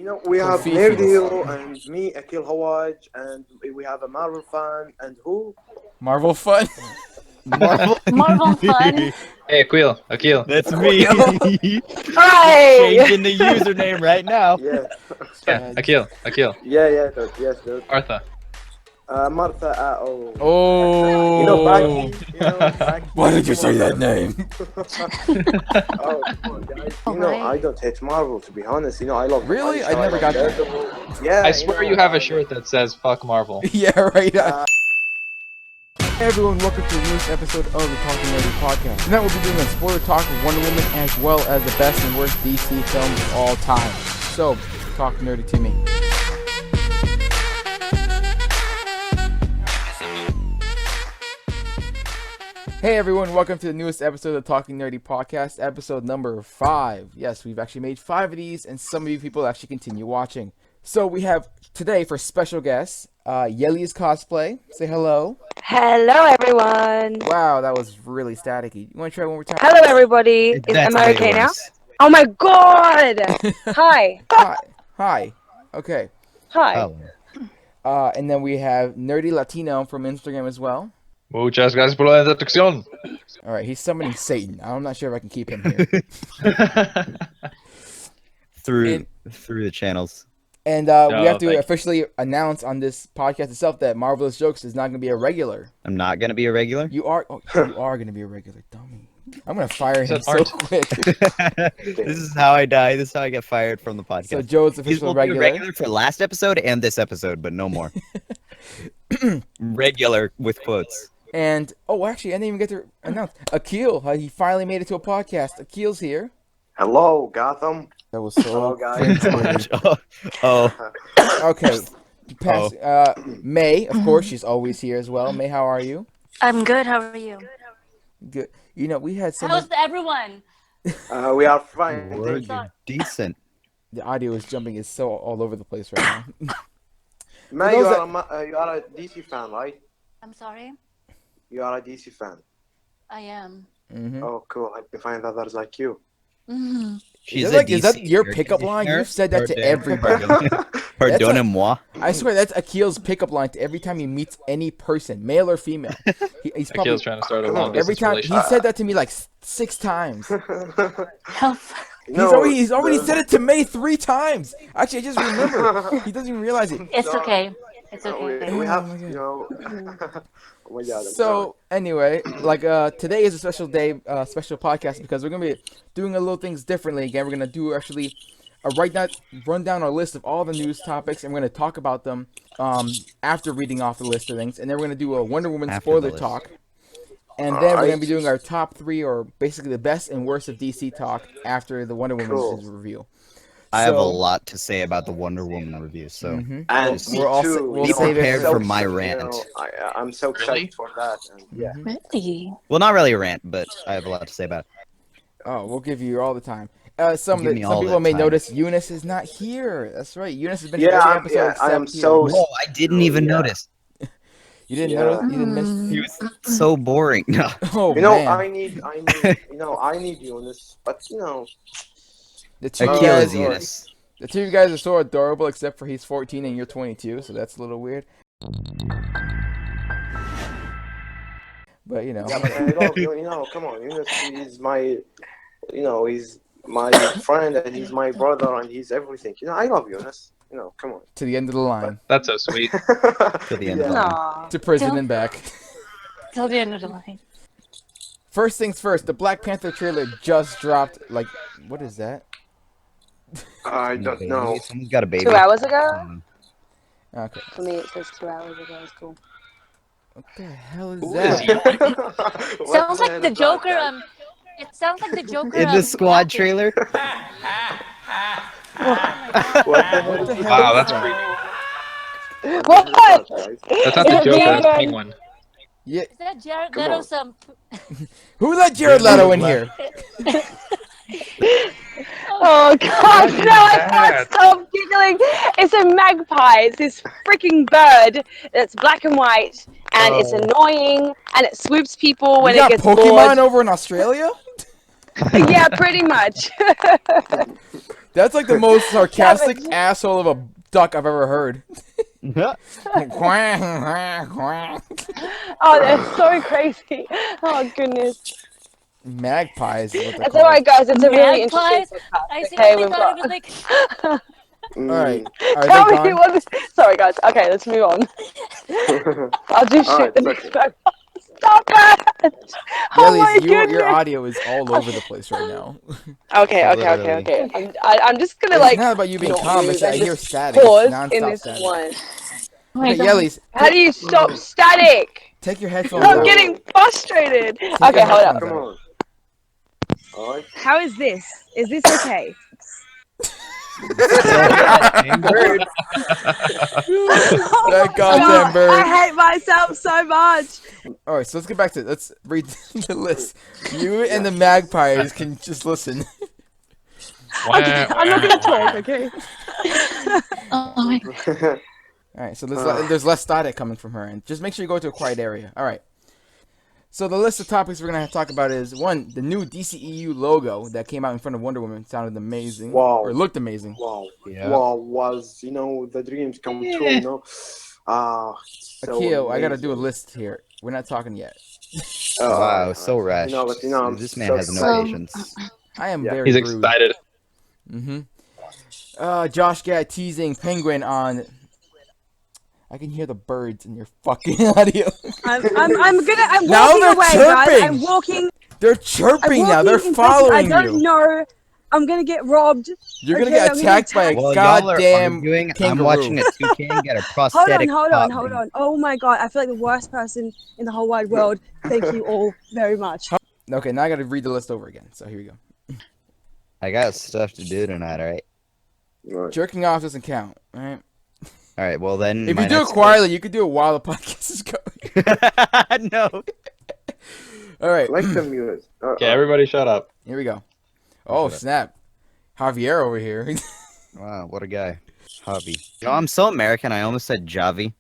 We have Confused. Nerdio and me, Akil Hawaj, and we have a Marvel fan, and who? Marvel fun. Marvel fun. Hey, Akil. That's me. Hi. Changing the username right now. Yeah. Yeah, Akil. Yeah, dude. Yes, dude. Artha. Martha, oh. Oh. Baggy, Baggy. Why did you say that name? Oh, come on, guys. Alright. I don't hate Marvel, to be honest. I love Really? I Punisher, never love got that. Daredevil. Yeah, I swear you have a shirt that says "fuck Marvel." Yeah, right. Uh, Hey everyone, welcome to the newest episode of the Talking Nerdy Podcast. Tonight we'll be doing a spoiler talk of Wonder Woman as well as the best and worst DC films of all time. So, talk nerdy to me. Hey everyone, welcome to the newest episode of the Talking Nerdy Podcast, episode number 5. Yes, we've actually made 5 of these, and some of you people actually continue watching. So we have today for special guests, Yeli's Cosplay. Say hello. Hello, everyone. Wow, that was really staticky. You want to try one more time? Hello, everybody. That's Am I way okay now? worse. Oh my God. Hi. Hi. Okay. Hi. Oh. And then we have Nerdy Latino from Instagram as well. Muchas gracias por la introducción. All right, he's summoning Satan. I'm not sure if I can keep him here. Through the channels. And we have to officially announce on this podcast itself that Marvelous Jokes is not going to be a regular. I'm not gonna be a regular. You are going to be a regular, dummy. I'm going to fire him so quick. This is how I die. This is how I get fired from the podcast. So Joe's He's official will be regular. regular for last episode and this episode, but no more. Regular with quotes. And, actually, I didn't even get to announce. Akil, he finally made it to a podcast. Akil's here. hello, Gotham. That was so Hello, guys. Oh. Okay. May, of course, she's always here as well. May, how are you? I'm good. How are you? Good. We had some. How's everyone? We are fine. We're Thank you. decent. The audio is jumping. It's so all over the place right now. May, you are a DC fan, right? I'm sorry. You are a DC fan. I am. Mm-hmm. Oh, cool. I find others like you. Mm-hmm. She's Is a that DC your air pickup line? conditioner. You've said that to everybody. Pardonnez-moi. I swear that's Akil's pickup line to every time he meets any person, male or female. He's probably Akil's trying to start a long every distance time relationship. he said that to me like 6 times. Help. He's already said it to May 3 times. Actually, I just remember. He doesn't even realize it. It's okay. It's We okay. have, Oh my God. Oh my God. I'm So anyway, today is a special day, special podcast because we're gonna be doing a little things differently again. We're gonna do actually run down our list of all the news topics, and we're gonna talk about them after reading off the list of things, and then we're gonna do a Wonder Woman After spoiler the list. talk, and then we're gonna be doing our top 3 or basically the best and worst of DC talk after the Wonder Woman Cool. review. I have a So- lot to say about the Wonder Woman review, so Mhm. And Just- me We're all too. sa- we'll be save it prepared for- for my rant. I'm so excited Really? for that. And yeah. Mhm. Really? Well, not really a rant, but I have a lot to say about it. Oh, we'll give you all the time. Some Give me all people the may time. notice Eunice is not here. That's right. Eunice has been in Yeah, every I'm- episode yeah, I except am here. so- No, I didn't even Yeah. notice. You didn't Yeah. notice? You didn't miss? He was so boring. No. Oh I man, need, I need Eunice, but the two Akil guys is Eunice. The two of you guys are so adorable, except for he's 14 and you're 22, so that's a little weird. But yeah, but I love come on, Eunice is my, he's my friend and he's my brother and he's everything. I love Eunice. Come on. to the end of the line, That's so sweet. To the end of the line. Aww. to prison Till- and back. Till the end of the line. First things first, the Black Panther trailer just dropped. What is that? I don't know. Someone's got a baby. 2 hours ago? Okay, For me, it says 2 hours ago. It's cool. what the hell is Who that? is he? Sounds like the Joker. It sounds like the Joker. In the squad trailer? What What the hell? Wow, is that's that? creepy. What? That's not the Is it Joker, that's Jared? Penguin. Yeah, Is that Jared Come Leto's who let Jared Leto in here? Oh God, no, I Bad. can't stop giggling. It's a magpie. It's this freaking bird that's black and white, and it's annoying, and it swoops people when We it got gets Pokemon bored. over in Australia. Yeah, pretty much. That's like the most sarcastic Savage. asshole of a duck I've ever heard. Oh, they're so crazy. Oh goodness. Magpies is what they're It's called. alright, guys. It's a really interesting Magpies? podcast. I see Okay, what they we've thought got. it was like. Alright, Mm. are Tell they me gone? what. Sorry, guys. Okay, let's move on. I'll just shoot Alright, the it's next okay. one. Stop it! Oh my Yellies, your goodness. audio is all over the place right now. Okay. Literally. I'm just gonna It's like. not about you being not calm, move it's I and hear just static. It's pause in non-stop this static. one. Oh my Okay, God. Yellies, How do you stop static? take your headphones I'm off. getting frustrated. Take Okay, your hold up. headphones Come out. on. Alright. How is this? Is this okay? That goddamn God, bird. I hate myself so much. Alright, so let's get back to it. Let's read the list. You and the magpies can just listen. Okay, I'm not gonna talk, okay? Oh my God. Alright, so there's less static coming from her, and just make sure you go to a quiet area. Alright. So the list of topics we're gonna talk about is one, the new DCEU logo that came out in front of Wonder Woman sounded amazing. Wow. Or looked amazing. Wow. Yeah. Wow, was, the dreams come true, so Akio, I gotta do a amazing. list here. We're not talking yet. Wow, so rushed. But, I'm This man so has no excited. patience. I am Yeah. very He's rude. excited. Josh Gad teasing Penguin on. I can hear the birds in your fucking audio. I'm Now walking they're away, chirping. guys. I'm walking They're chirping now. They're in places I following don't you. know. I'm gonna get robbed. You're gonna Okay, get I'm gonna attacked by a While y'all are goddamn arguing, I'm kangaroo. watching a toucan get a Hold prosthetic. on. cop. Oh my god, I feel like the worst person in the whole wide world. Thank you all very much. Okay, now I gotta read the list over again. So here we go. I got stuff to do tonight, alright? Right. Jerking off doesn't count, right? Alright, well then. If my you do it next- quietly, you could do it while the podcast is going. No. All right, Like the music. Okay, everybody shut up. here we go. Oh Shut up. snap, Javier over here. Wow, what a guy. Javi. You know, I'm so American, I almost said Javi.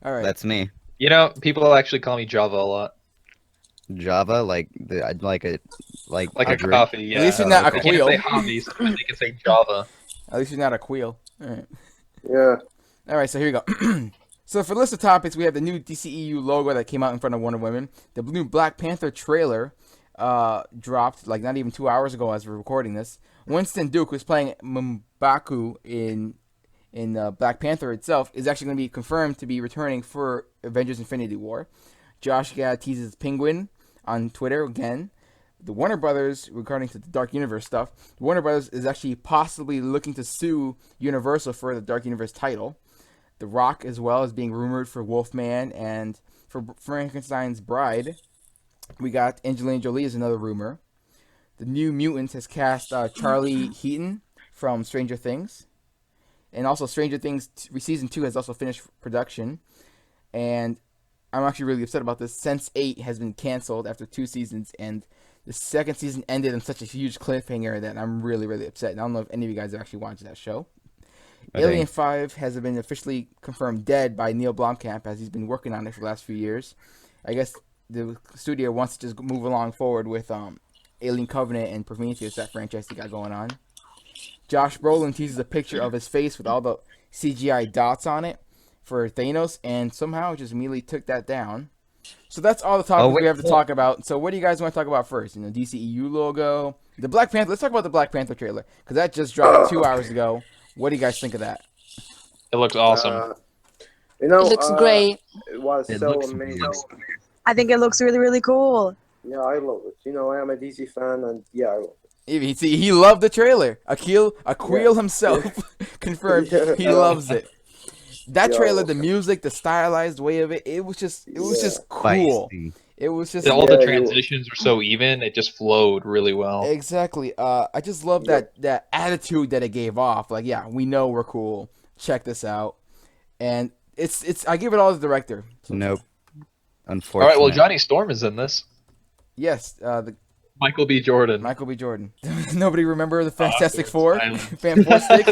All right. That's me. You know, people actually call me Java a lot. Java, like a Like a drink. coffee, yeah. At least you're not a They can't quail. say hobbies, but they can say Java. At least you're not a quail. All right. Yeah. All right, so here we go. So for the list of topics, we have the new DCEU logo that came out in front of Wonder Woman. The new Black Panther trailer dropped like not even 2 hours ago as we're recording this. Winston Duke, who's playing M'Baku in Black Panther itself, is actually going to be confirmed to be returning for Avengers Infinity War. Josh Gad teases Penguin on Twitter again. The Warner Brothers, regarding to the Dark Universe stuff, the Warner Brothers is actually possibly looking to sue Universal for the Dark Universe title. The Rock, as well, is being rumored for Wolfman, and for Frankenstein's Bride, we got Angelina Jolie is another rumor. The New Mutants has cast Charlie Heaton from Stranger Things. And also Stranger Things Season 2 has also finished production. And I'm actually really upset about this. Sense8 has been canceled after 2 seasons, and the second season ended on such a huge cliffhanger that I'm really, really upset. And I don't know if any of you guys have actually watched that show. Alien 5 has been officially confirmed dead by Neil Blomkamp, as he's been working on it for the last few years. I guess the studio wants to just move along forward with Alien Covenant and Prometheus, that franchise they got going on. Josh Brolin teases a picture of his face with all the CGI dots on it for Thanos, and somehow just immediately took that down. So that's all the topics we have to talk about. So what do you guys want to talk about first? DCEU logo, the Black Panther. Let's talk about the Black Panther trailer, because that just dropped 2 hours ago. What do you guys think of that? It looks awesome. It looks great. It was It so looks amazing. I think it looks really, really cool. Yeah, I love it. I am a DC fan, and yeah, I love it. He loved the trailer. Aquil himself confirmed he loves it. That trailer, the music, the stylized way of it, it was just cool. Feisty. It was just All the transitions were so even; it just flowed really well. exactly. I just love that attitude that it gave off. Like, yeah, we know we're cool. Check this out, and it's. I give it all to the director. Nope. All Unfortunately. right, well, Johnny Storm is in this. Yes, the Michael B. Jordan. Michael B. Jordan. Nobody remember the Fantastic Four? silent. Fan Four Stick?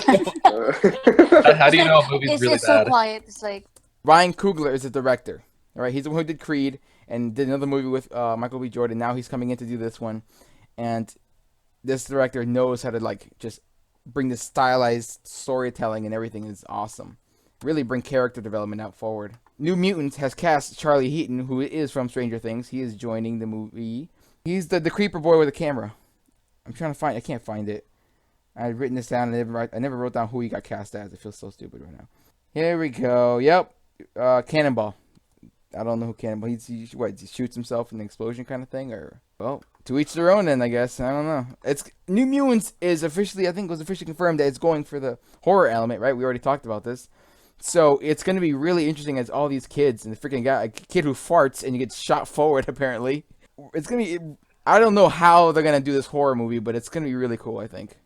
How do you know a movie's It's, really it's so bad? quiet. It's like Ryan Coogler is the director. All right, he's the one who did Creed and did another movie with Michael B. Jordan. Now he's coming in to do this one, and this director knows how to just bring this stylized storytelling and everything is awesome. Really bring character development out forward. New Mutants has cast Charlie Heaton, who is from Stranger Things. He is joining the movie. He's the creeper boy with a camera. I'm trying to find. I can't find it. I've written this down. I never wrote down who he got cast as. It feels so stupid right now. Here we go. Yep. Cannonball. I don't know who Cannonball. He shoots himself in the explosion kind of thing, or well, to each their own. Then I guess I don't know. It's New Mutants is officially, I think, was officially confirmed that it's going for the horror element. Right? We already talked about this. So it's going to be really interesting as all these kids and the freaking guy, a kid who farts and he gets shot forward. Apparently, it's going to be. I don't know how they're going to do this horror movie, but it's going to be really cool. I think.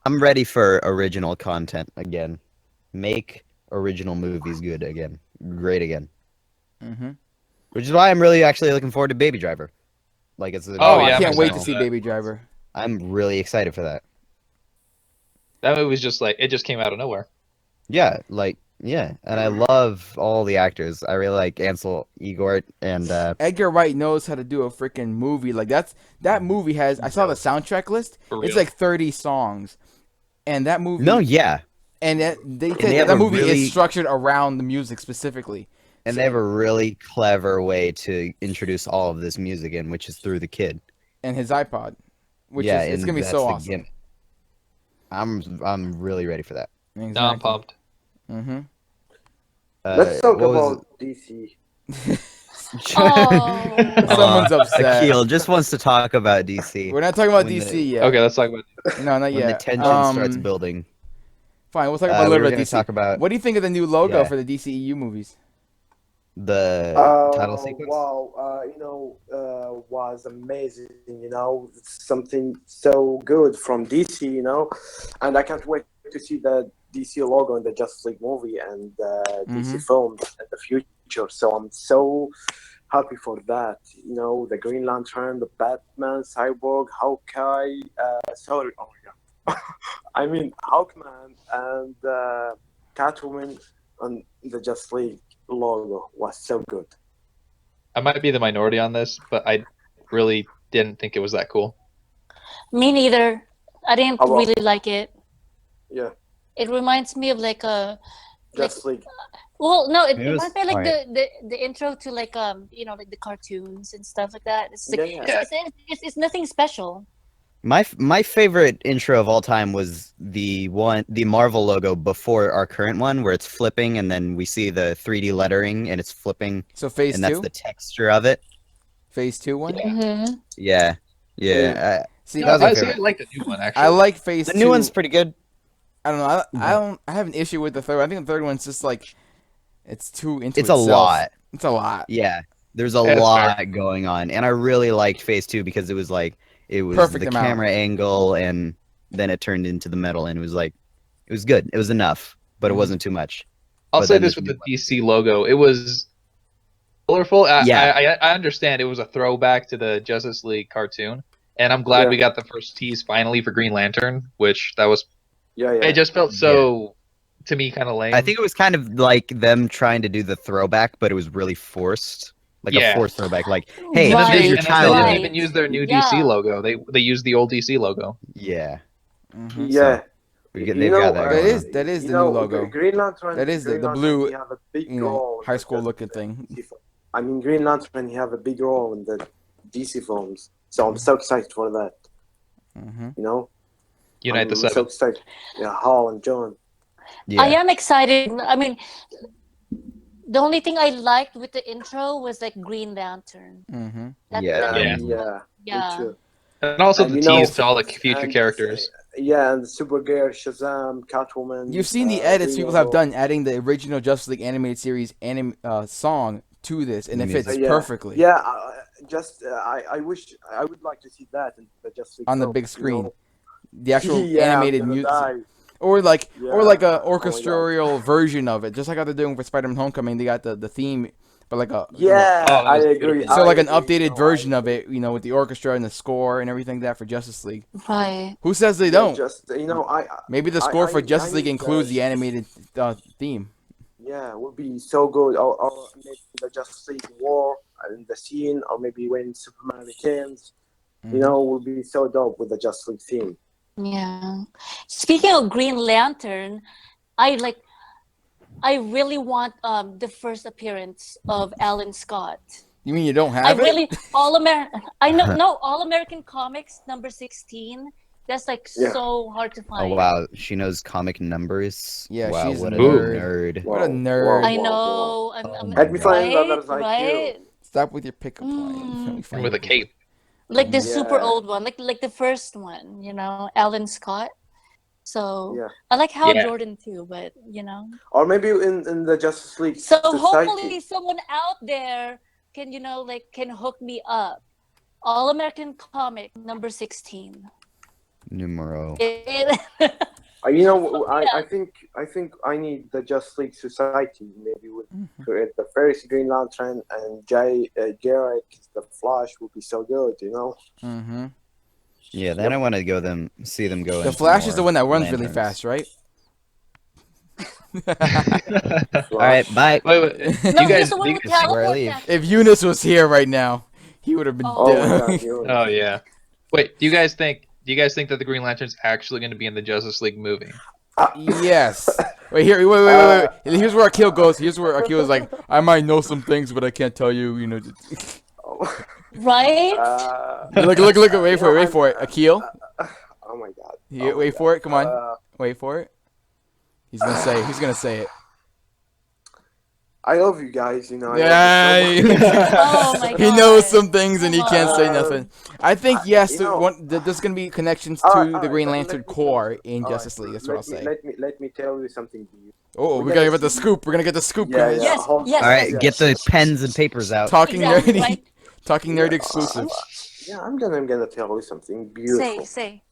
I'm ready for original content again. Make original movies good again. Great again. Mm-hmm. Which is why I'm really actually looking forward to Baby Driver. Like it's. I can't wait to see Baby Driver. I'm really excited for that. That movie was just like it just came out of nowhere. Yeah, yeah, and I love all the actors. I really like Ansel Elgort and Edgar Wright knows how to do a freaking movie. Like that movie has. I saw the soundtrack list. It's like 30 songs, and that movie. No, yeah. And that movie is structured around the music specifically. And they have a really clever way to introduce all of this music in, which is through the kid and his iPod. Which is it's gonna be so awesome. I'm really ready for that. Exactly. No, I'm pumped. Mm-hmm. Let's talk about DC. Someone's upset. Akil just wants to talk about DC. We're not talking about DC yet. Okay, let's talk about. No, not when yet. The tension starts building. Fine, we'll talk about a little bit of DC. Talk about, what do you think of the new logo for the DCEU movies? The title sequence. Wow, was amazing. It's something so good from DC. And I can't wait to see the DC logo in the Justice League movie and DC films in the future. So I'm so happy for that. The Green Lantern, the Batman, Cyborg, Hawkeye. Oh my God. I mean Hawkman and Catwoman on the Justice League logo was so good. I might be the minority on this, but I really didn't think it was that cool. Me neither. I didn't really like it. Yeah. It reminds me of like a Justice League. Well, no, it reminds me of like the intro to like like the cartoons and stuff like that. It's like it's nothing special. My favorite intro of all time was the Marvel logo before our current one, where it's flipping and then we see the 3D lettering and it's flipping. So phase 2? And that's the texture of it. Phase 2 one? Yeah. See, I like the new one actually. I like phase 2. The new one's pretty good. I don't know. I have an issue with the third. I think the third one's just like it's too into It's itself. a lot. It's a lot. Yeah. There's a lot going on. And I really liked phase 2 because it was perfect the camera angle, and then it turned into the metal, and it was good. It was enough, but it wasn't too much. I'll say this with the DC logo. It was colorful. I understand it was a throwback to the Justice League cartoon, and I'm glad we got the first tease finally for Green Lantern, which that was... It just felt so, to me, kind of lame. I think it was kind of like them trying to do the throwback, but it was really forced. Like a forced throwback, like, hey, here's your child. They didn't even use their new DC logo. They used the old DC logo. Yeah. Yeah. So they've got that. That is the new logo. Green Lantern. That is the blue, have a big role high school looking thing. I mean, Green Lantern, he have a big role in the DC films, so I'm so excited for that. Unite the Seven. So excited. Yeah, Hal and John. Yeah. I am excited. I mean, the only thing I liked with the intro was like Green Lantern. Yeah. And also the tease to all the future characters. Yeah, and Supergirl, Shazam, Catwoman. You've seen the edits people have done adding the original Justice League animated series song to this, and it fits perfectly. Yeah, I would like to see that in the Justice League on the big screen. The actual animated music. Or like a orchestral version of it, just like how they're doing for Spider-Man: Homecoming. They got the theme, but like a I agree. So like an updated version of it, with the orchestra and the score and everything for Justice League. Right. Who says they don't? Maybe the score for Justice League includes the animated theme. Yeah, it would be so good. Or maybe the Justice League War in the scene, or maybe when Superman returns. It would be so dope with the Justice League theme. Yeah. Speaking of Green Lantern, I really want the first appearance of Alan Scott. You mean you don't have it? I know, no, All American Comics number 16. That's like so hard to find. Oh wow, she knows comic numbers. Yeah, wow, she's what a a nerd. nerd. What a nerd. I know. Let me find others right, like you. right. Stop with your pickup line. And with a cape. Like the super old one, like the first one, you know, Alan Scott. So I like Hal Jordan too, but you know. Or maybe in the Justice League. So Society. hopefully someone out there can, you know, like can hook me up. All American Comic number 16. Numero. You know, I think I need the Justice League Society. Maybe we'll create the first Green Lantern and Garrick, the Flash would be so good, you know. Mm-hmm. Yeah, then I want to see them go. The Flash is the one that runs really fast, right? All right, bye. Wait. No, you guys, the one with teleport. If Eunice was here right now, he would have been dead. Oh yeah. Wait, do you guys think that the Green Lantern's actually going to be in the Justice League movie? Yes. Wait. Here's where Akil goes. Here's where Akil is like, I might know some things, but I can't tell you. You know. Right? Look! Wait for it. Akil. Oh my God. Wait for it. Come on. Wait for it. He's gonna say it. I love you guys. You know. Yeah. Oh my God. He knows some things and he can't say nothing. I think yes. There's gonna be connections to the Green Lantern Corps in Justice League. That's what I'll say. Let me tell you something. Oh, we're gonna get the scoop. We're gonna get the scoop, guys. Yes. All right, get the pens and papers out. Talking nerdy. Talking nerdy exclusive. Yeah, I'm gonna tell you something beautiful. Say.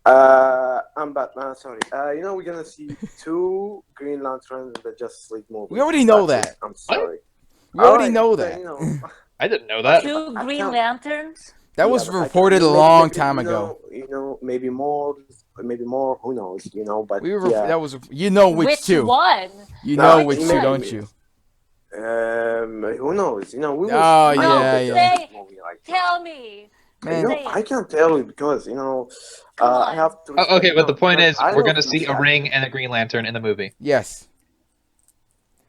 I'm Batman. Sorry. You know, we're gonna see 2 Green Lanterns in the Justice League movie. We already know that. I'm sorry. We already know that. You know, I didn't know that. 2 Green Lanterns. That was reported a long time ago. You know, maybe more. Who knows? You know, but that was which 2. Which one? You know which 2, don't you? Who knows? You know, we will. Tell me. I can't tell you because, you know, I have to. Okay, but the point is, we're going to see a ring and a Green Lantern in the movie. Yes.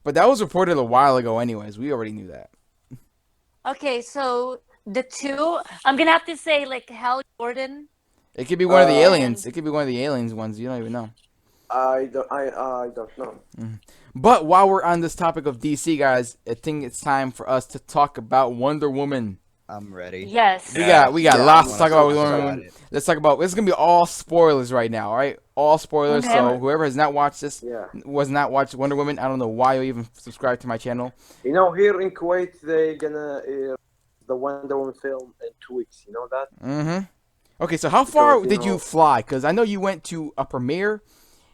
But that was reported a while ago anyways. We already knew that. Okay, so the 2, I'm going to have to say, like, Hal Jordan. It could be one of the aliens. It could be one of the aliens ones. You don't even know. I don't know. Mm-hmm. But while we're on this topic of DC, guys, I think it's time for us to talk about Wonder Woman. I'm ready. Yes. We got lots to talk about with Wonder Woman. Let's talk about. This is gonna be all spoilers right now. All right, all spoilers. Okay. So whoever has not watched this, was not watched Wonder Woman, I don't know why you even subscribe to my channel. You know, here in Kuwait, they're gonna air the Wonder Woman film in 2 weeks. You know that? Mm-hmm. Okay, so how far did you fly? Because I know you went to a premiere.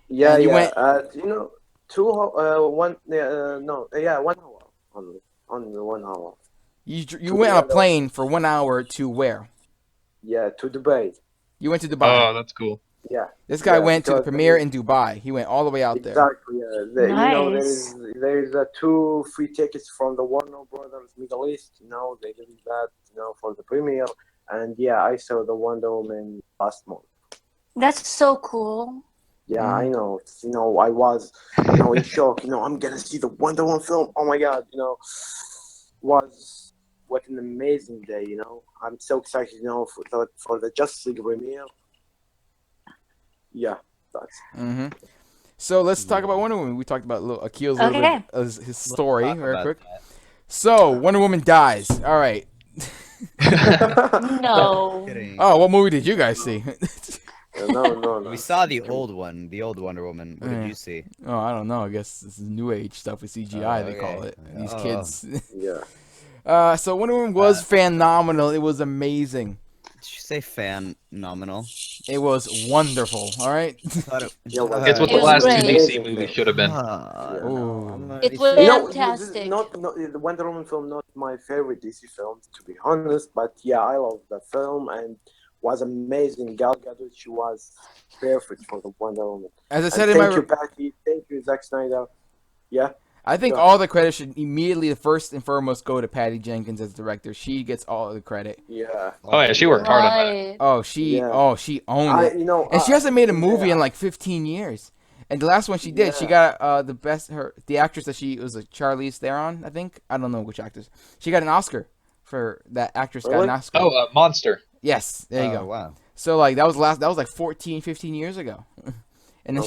Yeah, you went. You know, 1 hour only 1 hour. You went on a plane for 1 hour to where? Yeah, to Dubai. You went to Dubai. Oh, that's cool. Yeah. This guy went to the premiere in Dubai. He went all the way out there. Exactly. Yeah. Nice. You know, there's 2 free tickets from the Warner Brothers Middle East. You know, they did that. You know, for the premiere. And I saw the Wonder Woman last month. That's so cool. Yeah, I know. You know, I was, in shock. You know, I'm gonna see the Wonder Woman film. Oh my God! You know, what an amazing day. You know, I'm so excited. You know, for the Justice League premiere. Yeah, that's. Mm-hmm. So let's talk about Wonder Woman. We talked about Akil's his story very quick. So Wonder Woman dies. All right. No. Oh, what movie did you guys see? No. We saw the old one, the old Wonder Woman. What did you see? Oh, I don't know. I guess this is new age stuff with CGI. They call it. These kids. Yeah. So Wonder Woman was phenomenal. It was amazing. Did you say phenomenal? It was wonderful. All right. It's what the last 2 DC movies should have been. It was fantastic. The Wonder Woman film, not my favorite DC film, to be honest. But I love the film and was amazing. Gal Gadot, she was perfect for the Wonder Woman. As I said thank you, Patty. Thank you, Zack Snyder. Yeah. I think all the credit should immediately, first and foremost, go to Patty Jenkins as director. She gets all the credit. Yeah. Oh yeah, she worked hard on that. Oh, she owned it. And she hasn't made a movie in like 15 years. And the last one she did, she got the actress that she was, Charlize Theron, I think. I don't know which actress. She got an Oscar for that actress. Got an Oscar. Oh, Monster. Yes, there you go. Wow. So like that was like 14, 15 years ago. And then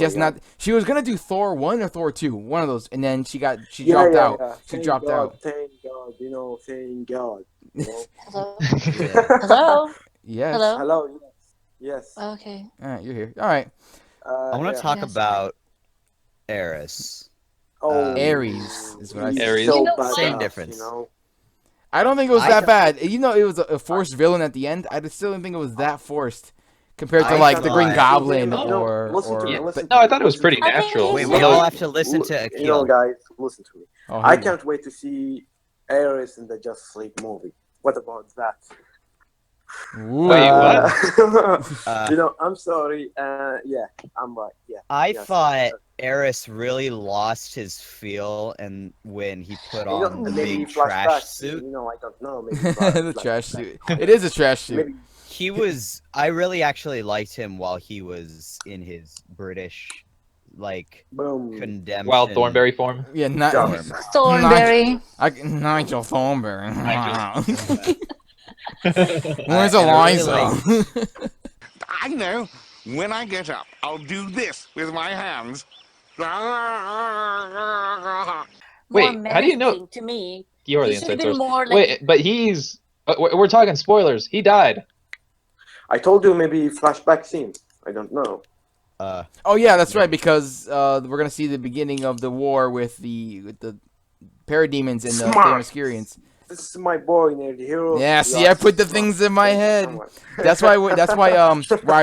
she was gonna do Thor 1 or Thor 2, one of those, and then she dropped out. Yeah. She dropped out. Thank God, thank God. Hello. Hello. Yes. Hello. Hello. Yes. Okay. All right, you're here. All right. I want to talk about Eris. Ares is what I said. Ares. So Same difference. I don't think it was that bad. It was a forced villain at the end. I still didn't think it was that forced compared to like the Green Goblin or. No, I thought it was pretty natural. Wait, we all have to listen to Akil. Guys, listen to me. Oh, I can't wait to see Ares in the Justice League movie. What about that? Wait, what? I'm sorry. Yeah, I'm right. Yeah. I thought Eris really lost his feel, and when he put on the big trash suit. I don't know. Maybe the trash suit. It is a trash suit. Maybe. He was. I really actually liked him while he was in his British, condemned. Wild Thornberry form. Yeah, Thornberry. Nigel Thornberry. Where's Where's Eliza? I know. When I get up, I'll do this with my hands. Wait, how do you know? To me, You're the inside source. More like... Wait, but he's. We're talking spoilers. He died. I told you maybe flashback scene. I don't know. Oh yeah, that's right. Because we're gonna see the beginning of the war with the parademons and the Themyscirians. This is my boy, Nerd Hero. Yeah, see, I put the things in my head. That's why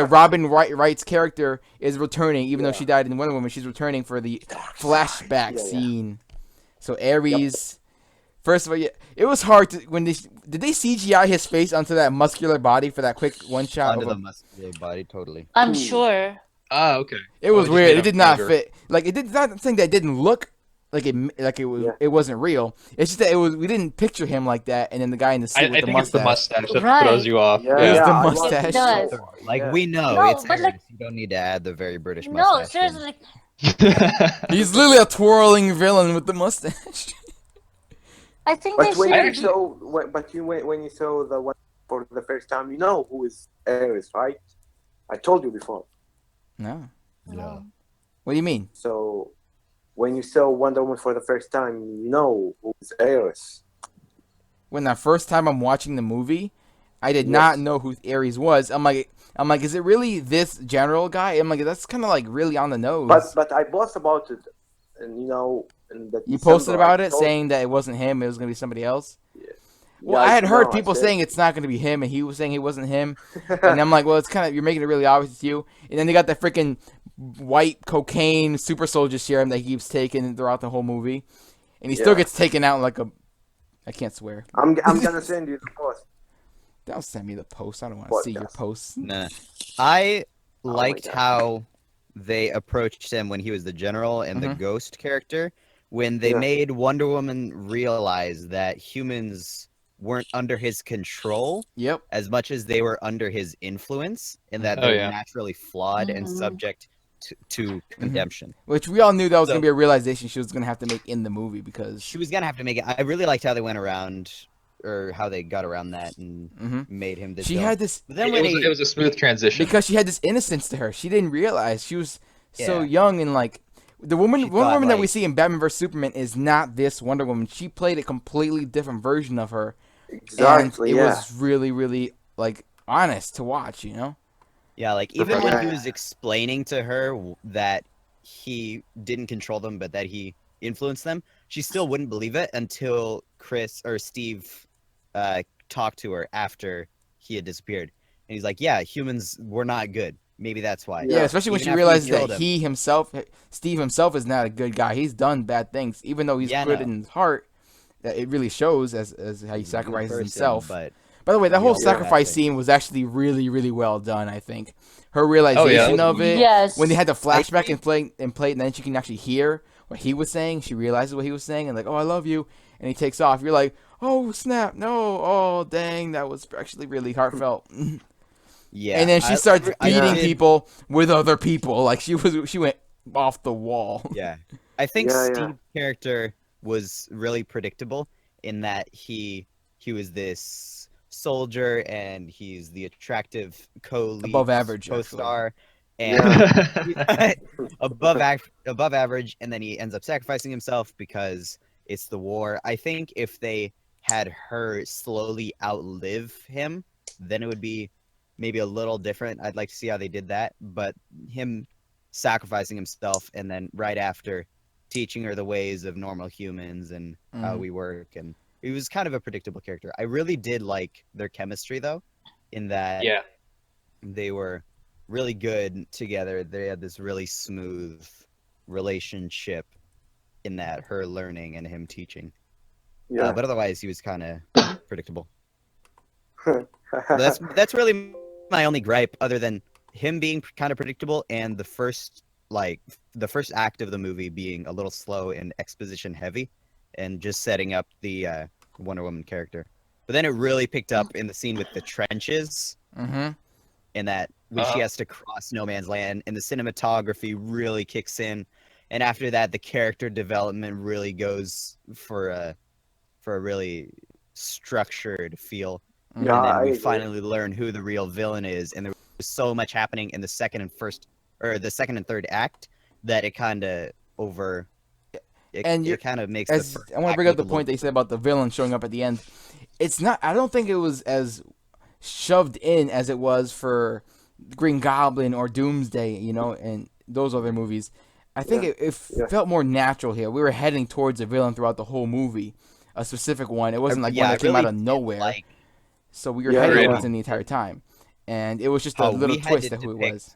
Robin Wright's character is returning, even though she died in Wonder Woman. She's returning for the flashback scene. So Ares, first of all, it was hard to did they CGI his face onto that muscular body for that quick one shot? Onto the muscular body, totally. I'm sure. Oh, okay. It was weird. It did not fit. Like it did not think that it didn't look. It wasn't real. It's just that we didn't picture him like that, and then the guy in the suit with the mustache. It's the mustache that throws you off. It's the mustache. We know it's Ares. You don't need to add the very British mustache. No, seriously. He's literally a twirling villain with the mustache. I think when you saw the one for the first time, you know who is Ares, right? I told you before. No. Yeah. What do you mean? So. When you saw Wonder Woman for the first time, you know who's Ares. When the first time I'm watching the movie, I did not know who Ares was. I'm like, is it really this general guy? I'm like, that's kind of like really on the nose. But I posted about it, and you posted about it, saying that it wasn't him, it was gonna be somebody else. Yeah. Well, I had heard people saying it's not gonna be him, and he was saying it wasn't him, and I'm like, well, it's kind of you're making it really obvious to you. And then they got that freaking white cocaine super soldier serum that he keeps taking throughout the whole movie, and he still gets taken out like a. I can't swear. I'm gonna send you the post. Don't send me the post. I don't want to see your posts. Nah, I liked how they approached him when he was the general and the ghost character. When they made Wonder Woman realize that humans weren't under his control as much as they were under his influence, and that they're naturally flawed and subject to condemnation. Which we all knew that was going to be a realization she was going to have to make in the movie, because she was going to have to make it. I really liked how they went around, or how they got around that and made him this. She had this. But then it was a smooth transition because she had this innocence to her. She didn't realize she was so young, and like the Wonder Woman that we see in Batman vs Superman is not this Wonder Woman. She played a completely different version of her. Exactly. And it was really, really like honest to watch, you know. Yeah, like even when he was explaining to her that he didn't control them, but that he influenced them, she still wouldn't believe it until Chris or Steve talked to her after he had disappeared. And he's like, yeah, humans were not good. Maybe that's why. Yeah, especially when she realizes that Steve himself is not a good guy. He's done bad things, even though he's good in his heart. That it really shows as how he sacrifices himself. By the way, that whole sacrifice scene was actually really, really well done. I think her realization of it when they had the flashback and play, and then she can actually hear what he was saying. She realizes what he was saying and like, oh, I love you, and he takes off. You're like, oh snap, no, oh dang, that was actually really heartfelt. Yeah, and then she starts beating people with other people. Like she went off the wall. Yeah, I think Steve's character was really predictable in that he was this soldier and he's the attractive co-lead, above average co-star, and above average, and then he ends up sacrificing himself because it's the war. I think if they had her slowly outlive him, then it would be maybe a little different. I'd like to see how they did that, but him sacrificing himself and then right after teaching her the ways of normal humans and how we work, and he was kind of a predictable character. I really did like their chemistry though, in that they were really good together. They had this really smooth relationship in that, her learning and him teaching. But otherwise he was kind of predictable. That's really my only gripe, other than him being kind of predictable and the first act of the movie being a little slow and exposition heavy and just setting up the Wonder Woman character. But then it really picked up in the scene with the trenches, and that when she has to cross no man's land, and the cinematography really kicks in, and after that the character development really goes for a really structured feel. And then we finally learn who the real villain is, and there was so much happening in the second and third act that it kind of it kind of makes I want to bring up the point that you said about the villain showing up at the end. It's not, I don't think it was as shoved in as it was for Green Goblin or Doomsday, and those other movies. I think it felt more natural here. We were heading towards a villain throughout the whole movie, a specific one. It wasn't like one that came out of nowhere. So we were heading towards it the entire time. And it was just a little twist of who it was.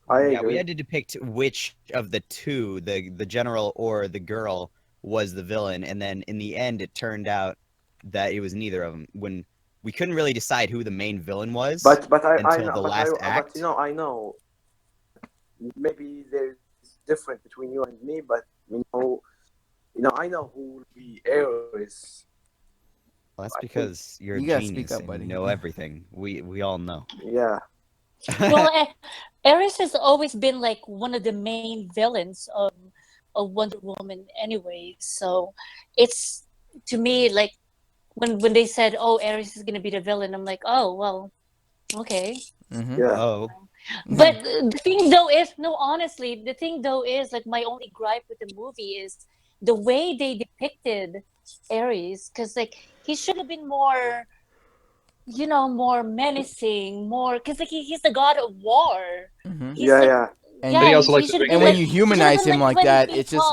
We had to depict which of the two, the general or the girl, was the villain, and then in the end it turned out that it was neither of them. When we couldn't really decide who the main villain was until the last act. But I know maybe there's difference between you and me, but I know who the Ares. Well, that's because you're a genius and you know everything. We all know. Yeah. Well, Ares has always been like one of the main villains of Wonder Woman anyway. So it's, to me, like when they said, oh, Ares is going to be the villain, I'm like, oh, well, okay. Yeah. Oh. But the thing though is, honestly, the thing though is, like, my only gripe with the movie is the way they depicted Ares, because like he should have been more, more menacing, more, because like he's the god of war. And he also likes to drink. And when you humanize him like that, it just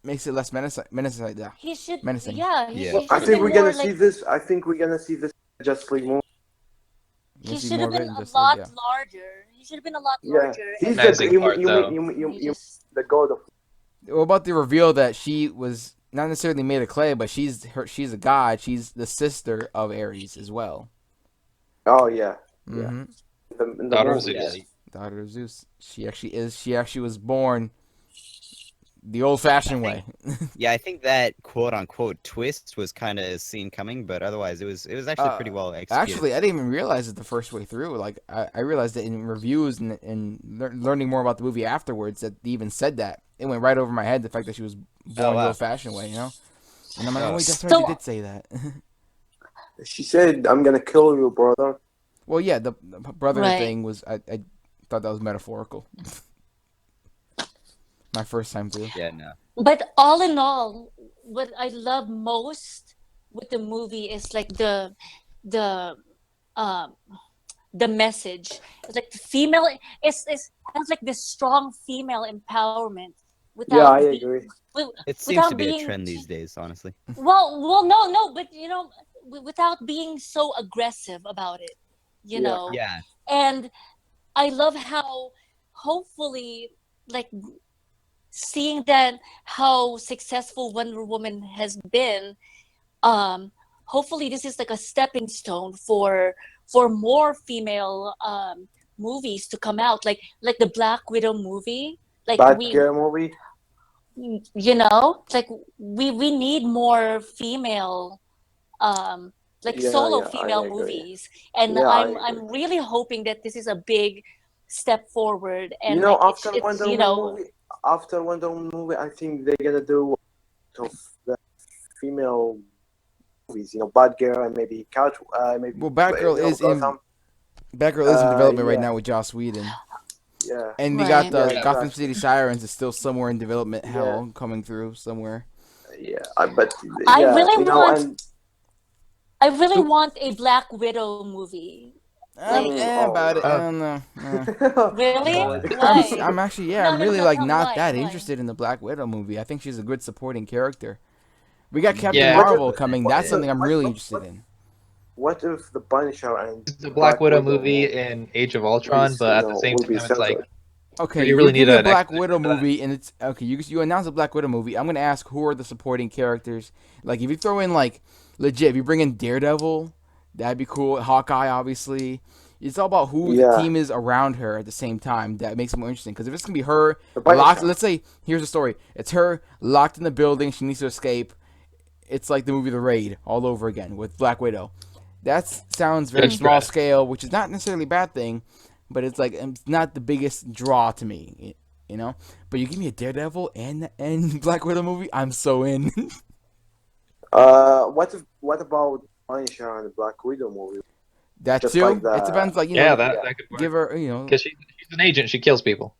makes it less menacing. He should, menacing. I think we're gonna see this. I think we're gonna see this Just League more. He should have been a lot larger. He should have been a lot larger. He's the god of. What about the reveal that she was not necessarily made of clay, but she's a god. She's the sister of Ares as well. Oh yeah. The daughter of Zeus. Daughter of Zeus. She actually was born the old-fashioned way. Yeah, I think that quote-unquote twist was kind of seen coming, but otherway, it was actually pretty well executed. Actually, I didn't even realize it the first way through. Like, I realized it in reviews and learning more about the movie afterwards that they even said that. It went right over my head, the fact that she was born the old-fashioned way, And I'm like, oh, wait, that's right, they did say that. She said, I'm gonna kill you, brother. Well, yeah, the brother thing was, I thought that was metaphorical. My first time through. Yeah, no. But all in all, what I love most with the movie is like the message. It's like the female. It's has like this strong female empowerment. I agree. It seems to be a trend these days, honestly. Well, no, but without being so aggressive about it, know. Yeah. And I love how, hopefully, like, seeing that how successful Wonder Woman has been, hopefully this is like a stepping stone for more female movies to come out, like the Black Widow movie. Like Bad Girl movie. you know, like we need more female like solo female movies, and I'm really hoping that this is a big step forward. And you know, like after Wonder Woman movie, I think they're gonna do of the female movies. You know, Bad Girl and maybe maybe. Well, Batgirl is in development right now with Joss Whedon. Yeah. And we got the Gotham City Sirens is still somewhere in development hell coming through somewhere. Yeah, but I really want a Black Widow movie. About it. I don't know. Really? I'm actually I'm really not that interested in the Black Widow movie. I think she's a good supporting character. We got Captain Marvel coming. That's something I'm really interested in. What if the Punisher and the Black Widow movie in Age of Ultron, but at the same time it's like, okay, you really need a Black Widow movie, and it's okay. You announce a Black Widow movie. I'm gonna ask who are the supporting characters. Like if you throw in like legit, if you bring in Daredevil, that'd be cool. Hawkeye, obviously. It's all about who the team is around her at the same time that makes it more interesting. Because if it's gonna be her locked, let's say here's the story. It's her locked in the building. She needs to escape. It's like the movie The Raid all over again with Black Widow. That sounds very small scale, which is not necessarily a bad thing, but it's like it's not the biggest draw to me, you know. But you give me a Daredevil and Black Widow movie, I'm so in. What about Punisher and the Black Widow movie? That just too. Like it depends, like you know. That could work. Give her, you know, because she's an agent, she kills people.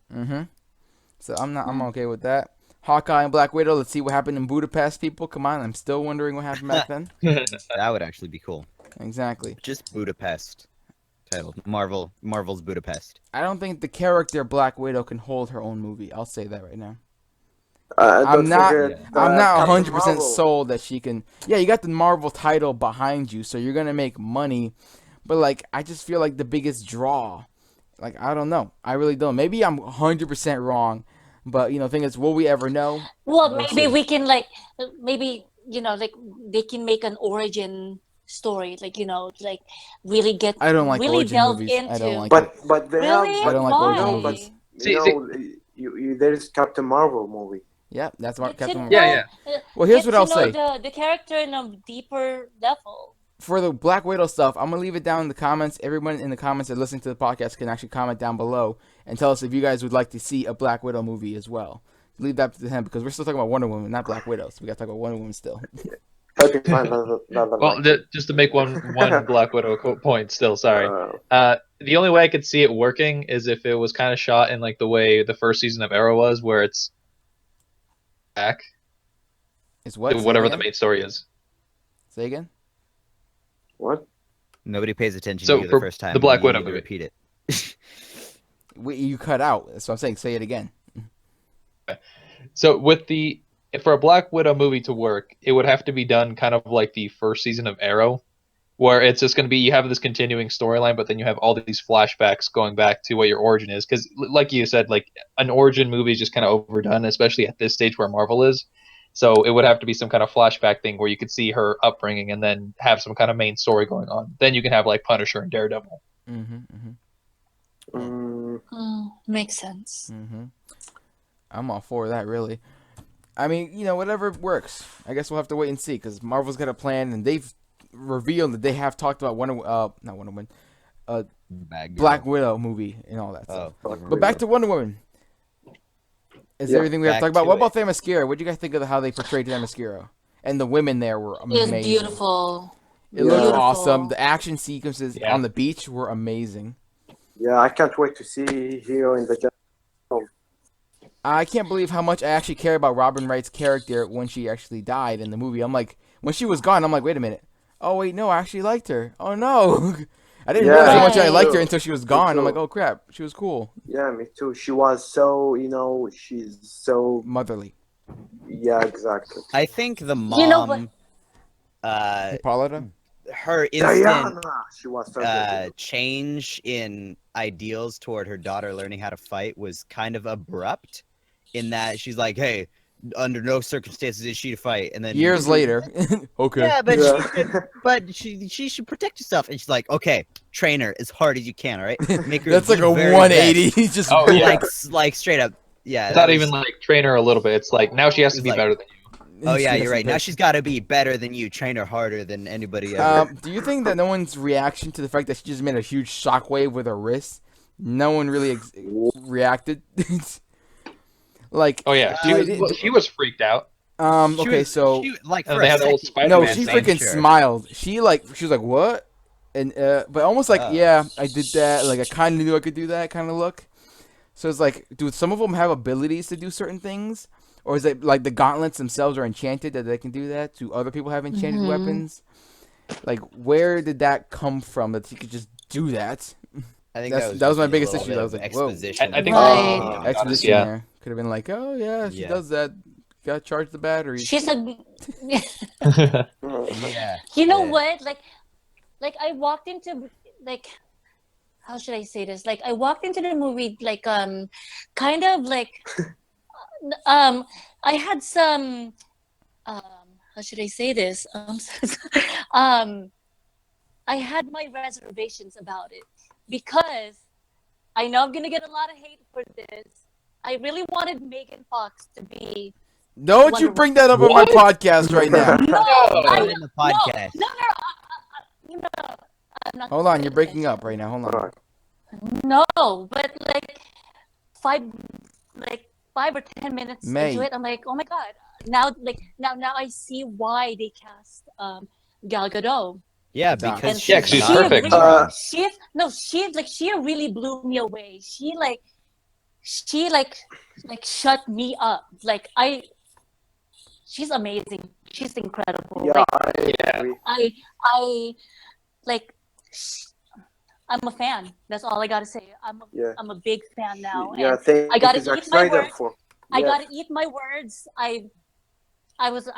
So I'm okay with that. Hawkeye and Black Widow. Let's see what happened in Budapest, people. Come on, I'm still wondering what happened back then. That would actually be cool. Exactly. Just Budapest. Titled Marvel's Budapest. I don't think the character Black Widow can hold her own movie. I'll say that right now. I'm not 100% sold that she can. Yeah, you got the Marvel title behind you, so you're gonna make money. But like, I just feel like the biggest draw. Like, I don't know. I really don't. Maybe I'm 100% wrong. But you know, the thing is, will we ever know? Well, maybe we can you know, like they can make an origin story, like, you know, like really get. I don't like really origin delve movies. into. I don't like but they really? have. I don't like origin movies. There is Captain Marvel movie. Yeah, that's what Captain Marvel. Yeah. Well, here's what I'll say. The character in a deeper level. For the Black Widow stuff, I'm gonna leave it down in the comments. Everyone in the comments that listen to the podcast can actually comment down below and tell us if you guys would like to see a Black Widow movie as well. Leave that to him because we're still talking about Wonder Woman, not Black Widow. So we gotta talk about Wonder Woman still. Okay, fine. Well, just to make one Black Widow point still, sorry. The only way I could see it working is if it was kind of shot in like the way the first season of Arrow was, where it's back. It's what? Whatever the main story is. Say again? What? Nobody pays attention to you the first time. The Black Widow movie. Repeat it. You cut out. That's what I'm saying. Say it again. So for a Black Widow movie to work, it would have to be done kind of like the first season of Arrow, where it's just going to be you have this continuing storyline, but then you have all these flashbacks going back to what your origin is. Because, like you said, like an origin movie is just kind of overdone, especially at this stage where Marvel is. So it would have to be some kind of flashback thing where you could see her upbringing and then have some kind of main story going on. Then you can have like Punisher and Daredevil. Makes sense. I'm all for that, really. I mean, you know, whatever works. I guess we'll have to wait and see because Marvel's got a plan and they've revealed that they have talked about Black Widow movie and all that stuff. But back to Wonder Woman. Is there anything we have to talk about? What about Themyscira? What do you guys think of how they portrayed Themyscira? And the women there were amazing. It was beautiful. It looked awesome. The action sequences on the beach were amazing. Yeah, I can't wait to see Hero in the Jungle. I can't believe how much I actually care about Robin Wright's character when she actually died in the movie. I'm like, when she was gone, I'm like, wait a minute. Oh, wait, no, I actually liked her. Oh, no. I didn't realize how much I liked her until she was gone. I'm like, oh, crap. She was cool. Yeah, me too. She was so, you know, she's so... motherly. Yeah, exactly. I think the mom... Hippolyta? Her instant she was so change in ideals toward her daughter learning how to fight was kind of abrupt in that she's like, hey, under no circumstances is she to fight. And then years later, okay. Yeah, but Yeah. she should protect herself. And she's like, okay, train her as hard as you can, all right? Make her That's the like a very 180. best. He's just like straight up. Yeah, It's not even like train her a little bit. It's like now she has to be better than you. Oh yeah, you're right. Now she's got to be better than you. Train her harder than anybody ever. Do you think that no one's reaction to the fact that she just made a huge shockwave with her wrist? No one really reacted. Like, oh yeah, she was freaked out. Okay, so she, like, they had the old Spider-Man no, she scene. freaking smiled. She was like, what? And but almost like, yeah, I did that. Like, I kind of knew I could do that kind of look. So it's like, do some of them have abilities to do certain things, or is it like the gauntlets themselves are enchanted that they can do that? Do other people have enchanted weapons? Like, where did that come from that you could just do that? I think that was my biggest issue. I was like, whoa. exposition. I think exposition yeah. there. Could have been like, oh yeah, she does that. Got to charge the battery. She's a. Yeah. You know what? Like I walked into like, how should I say this? Like I walked into the movie like kind of like I had some how should I say this? I had my reservations about it because I know I'm gonna get a lot of hate for this. I really wanted Megan Fox to be. Don't you bring that up on my podcast right now. No, in the podcast. No, I'm not. Hold on, you're breaking up right now. Hold on. No, but like 5 or 10 minutes into it, I'm like, oh my god. Now I see why they cast Gal Gadot. Yeah, because she's perfect. She really blew me away. She shut me up. She's amazing. She's incredible. Yeah, I'm a fan. That's all I gotta say. I'm a big fan now. Yeah, and I gotta eat my words. For, I gotta eat my words. I was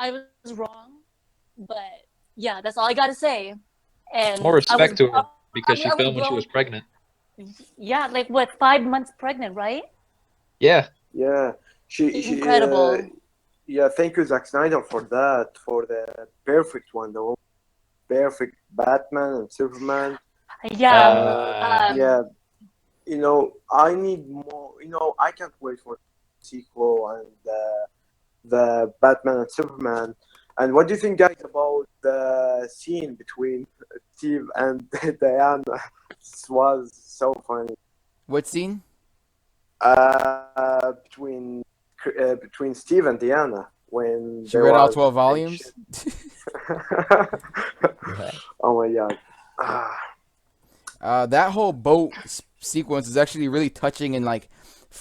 wrong, but yeah, that's all I gotta say. And more respect to her because she filmed when she was pregnant. Yeah, like what, 5 months pregnant, right? Yeah. Yeah, she incredible. Yeah, thank you, Zack Snyder, for that, for the perfect one, the perfect Batman and Superman. Yeah. Yeah. You know, I need more. You know, I can't wait for the sequel and the Batman and Superman. And what do you think, guys, about the scene between Steve and Diana? This was so funny. What scene? Between Steve and Diana when she read all 12 volumes. Oh my god! That whole boat sequence is actually really touching and like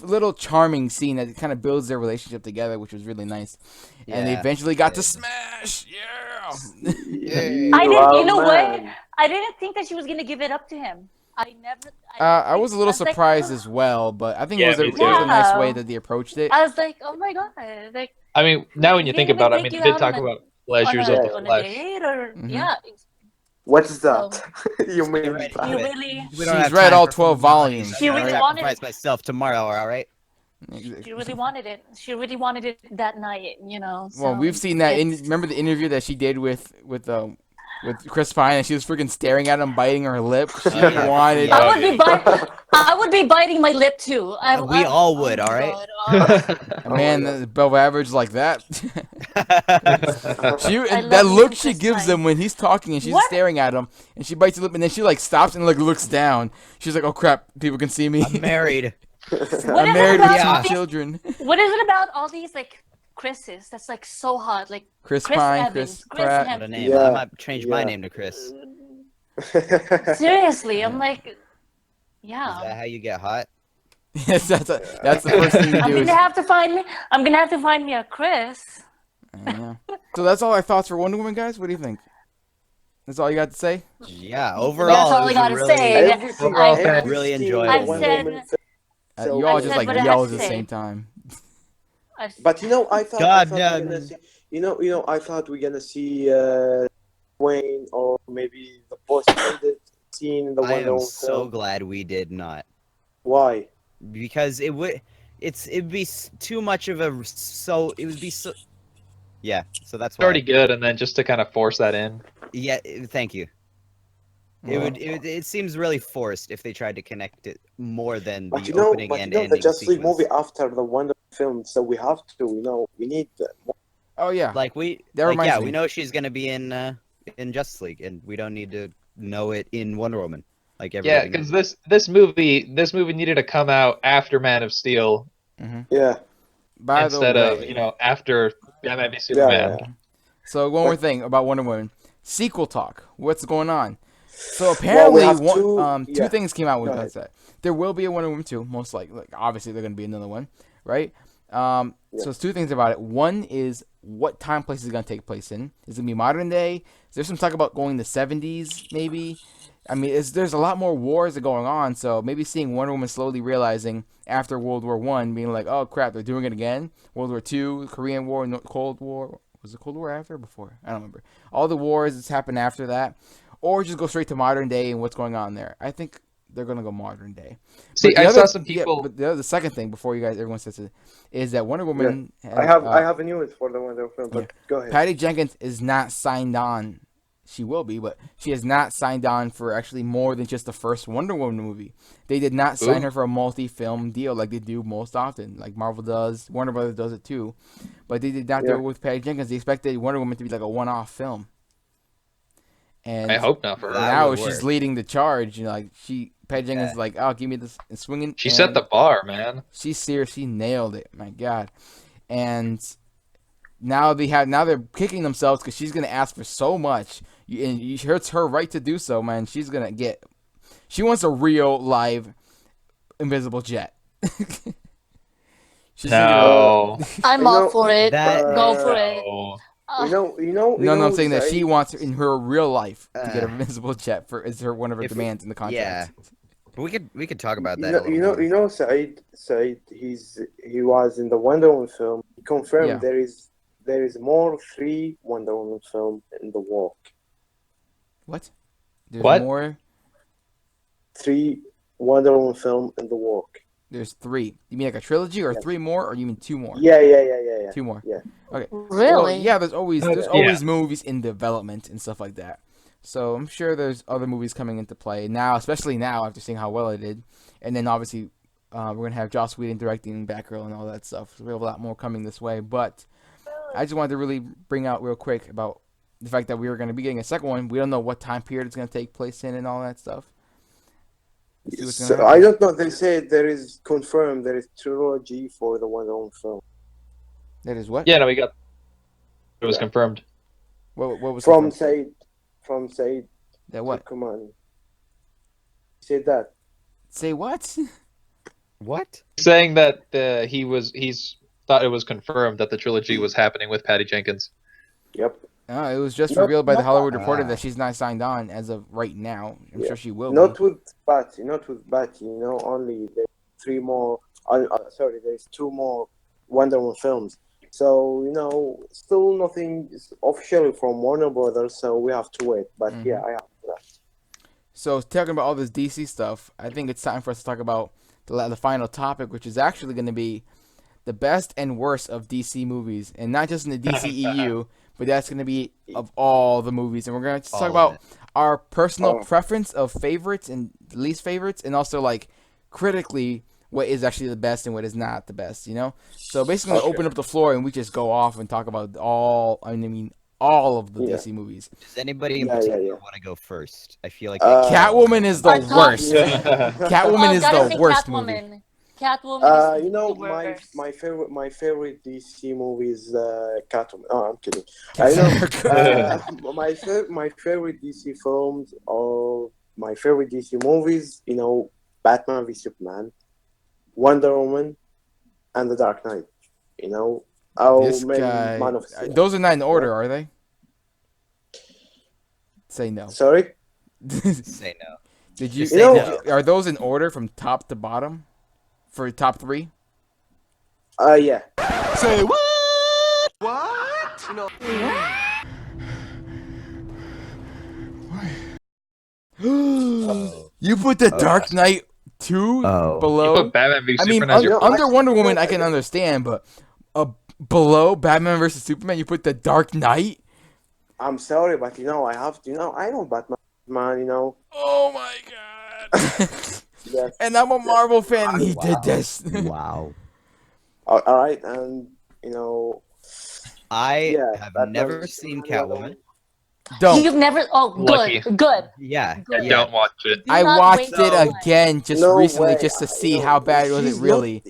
little charming scene that kind of builds their relationship together, which was really nice. Yeah, and they eventually got to smash. Yeah. I didn't. You know what? I didn't think that she was gonna give it up to him. I was a little surprised as well, but I think it was a nice way that they approached it. I was like, oh my god! Like, I mean, now when you think about it, I mean, they did talk about pleasures of the flesh. Yeah. What is that? So, you mean you really? She's read all 12 volumes. She really wanted it. Myself tomorrow, all right? She really wanted it. She really wanted it that night, you know. So well, we've seen that. Remember the interview that she did with Chris Pine, and she was freaking staring at him, biting her lip. She wanted. I would be biting my lip too. We all would, all right. A man that's above average like that. That look she gives him when he's talking and she's staring at him, and she bites her lip, and then she like stops and like looks down. She's like, "Oh crap, people can see me. I'm married. I'm married with 2 children." What is it about all these like Chris's that's like so hot, like Chris Pine, Evans, Chris Pratt. What a name! I might change my name to Chris. Seriously, I'm like, yeah. Is that how you get hot? Yes, that's the first thing you do. I'm gonna have to find me a Chris. Yeah. So that's all our thoughts for Wonder Woman, guys. What do you think? That's all you got to say? Yeah, overall, that's all I gotta say. I really enjoyed it. You all just like yell at the same time. But you know, I thought I thought we're gonna see Wayne or maybe the post-credit scene in the Wonder Woman. I am so glad we did not. Why? Because it would. it'd be too much of a it would be so. Yeah, so that's It's already good, and then just to kind of force that in. Yeah, thank you. It seems really forced if they tried to connect it more than the opening and ending the Justice League sequence. movie after the Wonder film, so we have to, we need more. Oh yeah, we know she's gonna be in Justice League, and we don't need to know it in Wonder Woman. Like everybody. Yeah, because this movie needed to come out after Man of Steel. Mm-hmm. Yeah. Instead of after Batman v Superman. Yeah. So one more thing about Wonder Woman sequel talk. What's going on? So apparently, two things came out with that. There will be a Wonder Woman 2, most likely. Like, obviously, there's going to be another one, right? So it's two things about it. One is what time place is going to take place in. Is it going to be modern day? Is there some talk about going to the 70s, maybe? I mean, there's a lot more wars that are going on, so maybe seeing Wonder Woman slowly realizing after World War I, being like, oh, crap, they're doing it again. World War II, Korean War, Cold War. Was it Cold War after or before? I don't remember. All the wars that's happened after that. Or just go straight to modern day and what's going on there. I think they're going to go modern day. See, I saw some people... Yeah, but the second thing, before everyone says it, is that Wonder Woman... Yeah. I have a news for the Wonder Woman, but go ahead. Patty Jenkins is not signed on. She will be, but she has not signed on for actually more than just the first Wonder Woman movie. They did not sign her for a multi-film deal like they do most often, like Marvel does. Warner Brothers does it too. But they did not do it with Patty Jenkins. They expected Wonder Woman to be like a one-off film. And I hope not for her. Now she's leading the charge. Patty Jenkins is like, oh, give me this and swinging. She set the bar, man. She seriously nailed it. My God. And now they're kicking themselves because she's gonna ask for so much, and it's her right to do so, man. She wants a real live invisible jet. No, I'm all for it. Go for it. No, I'm saying that she wants in her real life to get an invisible jet is one of her demands in the contract. Yeah, we could talk about that. Said he was in the Wonder Woman film. He confirmed there is more 3 Wonder Woman film in the work. What? There's more 3 Wonder Woman film in the work. There's 3. You mean like a trilogy, or 3 more, or you mean 2 more? Yeah. 2 more. Yeah. Okay. Really? Well, there's always movies in development and stuff like that. So I'm sure there's other movies coming into play now, especially now after seeing how well it did. And then obviously we're gonna have Joss Whedon directing Batgirl and all that stuff. So we have a lot more coming this way. But I just wanted to really bring out real quick about the fact that we were going to be getting a second one. We don't know what time period it's going to take place in and all that stuff. So, I don't know. They said there is confirmed there is trilogy for the Wonder Woman film. That is what? Yeah, no, it was confirmed. What was from Said? From Said. That what? Come on. Say that. Say what? What? Saying that he's thought it was confirmed that the trilogy was happening with Patty Jenkins. Yep. It was just revealed by the Hollywood Reporter that she's not signed on as of right now. I'm sure she will. Not with Batty. Only there's 3 more. There's 2 more Wonder Woman films. So still nothing is officially from Warner Brothers. So we have to wait. But I have that. So talking about all this DC stuff, I think it's time for us to talk about the final topic, which is actually going to be the best and worst of DC movies, and not just in the DCEU, but that's going to be of all the movies. And we're going to talk about our personal preference of favorites and least favorites, and also like critically what is actually the best and what is not the best, So basically open up the floor and we just go off and talk about all of the DC movies. Does anybody in particular want to go first? I feel like Catwoman is the worst. Catwoman is the worst movie. Catwoman is my favorite DC movie is Catwoman. Oh, I'm kidding. My favorite DC films or my favorite DC movies, Batman v Superman, Wonder Woman, and The Dark Knight. This guy, those are not in order, are they? Say no. Sorry? Say no. Did you say no? Are those in order from top to bottom? For top 3? Yeah. Say what? What? You put the Dark Knight 2 Oh. below. You put Batman v I mean, Superman as your under Wonder Woman, I can understand, but below Batman versus Superman, you put The Dark Knight. I'm sorry, but I have to. I know Batman. Oh my god! Yes. And I'm a Marvel fan, and he did this. Wow. All right, and I have Batman never versus seen Superman, Catwoman. Don't. You've never. Oh, Lucky. good. Yeah. Good. Yeah. Don't watch it. I not watched waste it your time. again just No recently, way. just to see how bad was it she's really.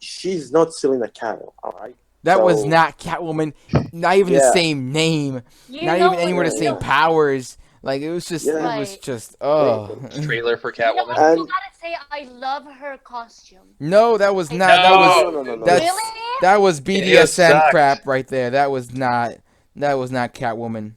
She's not Selena Kyle. All right. That was So- not Catwoman. Not even the Yeah. same name. You Not know even anywhere the what- same powers. Like it was just. Yeah. It was Right. just. Oh. Trailer for You know Catwoman. what? And- You gotta say, I love her costume. No, that was not. No. That was. No. That's, Really? That was It BDSM sucked. crap right there. That was not. That was not Catwoman.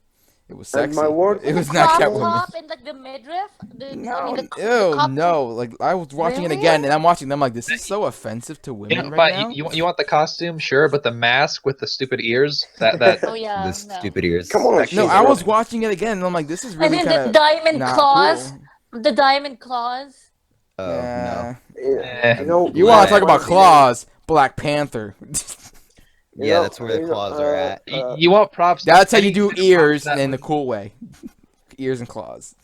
It was And sexy. my word- It was The not crop Catwoman. top and like the midriff. No, the ew, cop- no. Like I was watching it Really? again, and I'm watching them like this is so offensive to women Yeah, right but now. you want the costume, sure, but the mask with the stupid ears, that Oh yeah. The no. stupid ears. Come on, No, she's I was right. watching it again, and I'm like, this is And really then kind the of diamond not claws. cool. The diamond claws. Oh Yeah. Yeah, You want to talk about one claws? Black Panther. no. Yeah, that's where the claws are at. you want props. That's how you any do kind of ears props that in the would- cool way. Ears and claws.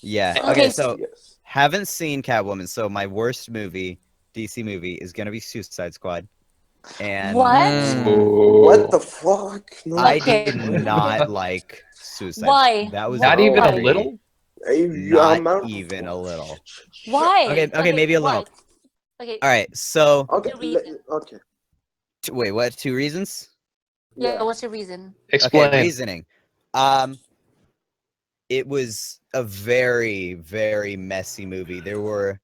Yeah. Okay, Okay, so Yes. haven't seen Catwoman, so my worst movie, DC movie, is gonna be Suicide Squad. And What? What the fuck? No. I Okay. did not like Suicide Why? Squad. That was Not even a very- little? Not even a little. Why? Okay, maybe a why? little. Okay. All right, so Okay. The reason. Okay. wait, what? 2 reasons? Yeah. What's your reason? Explain. Okay, reasoning. It was a very, very messy movie. There were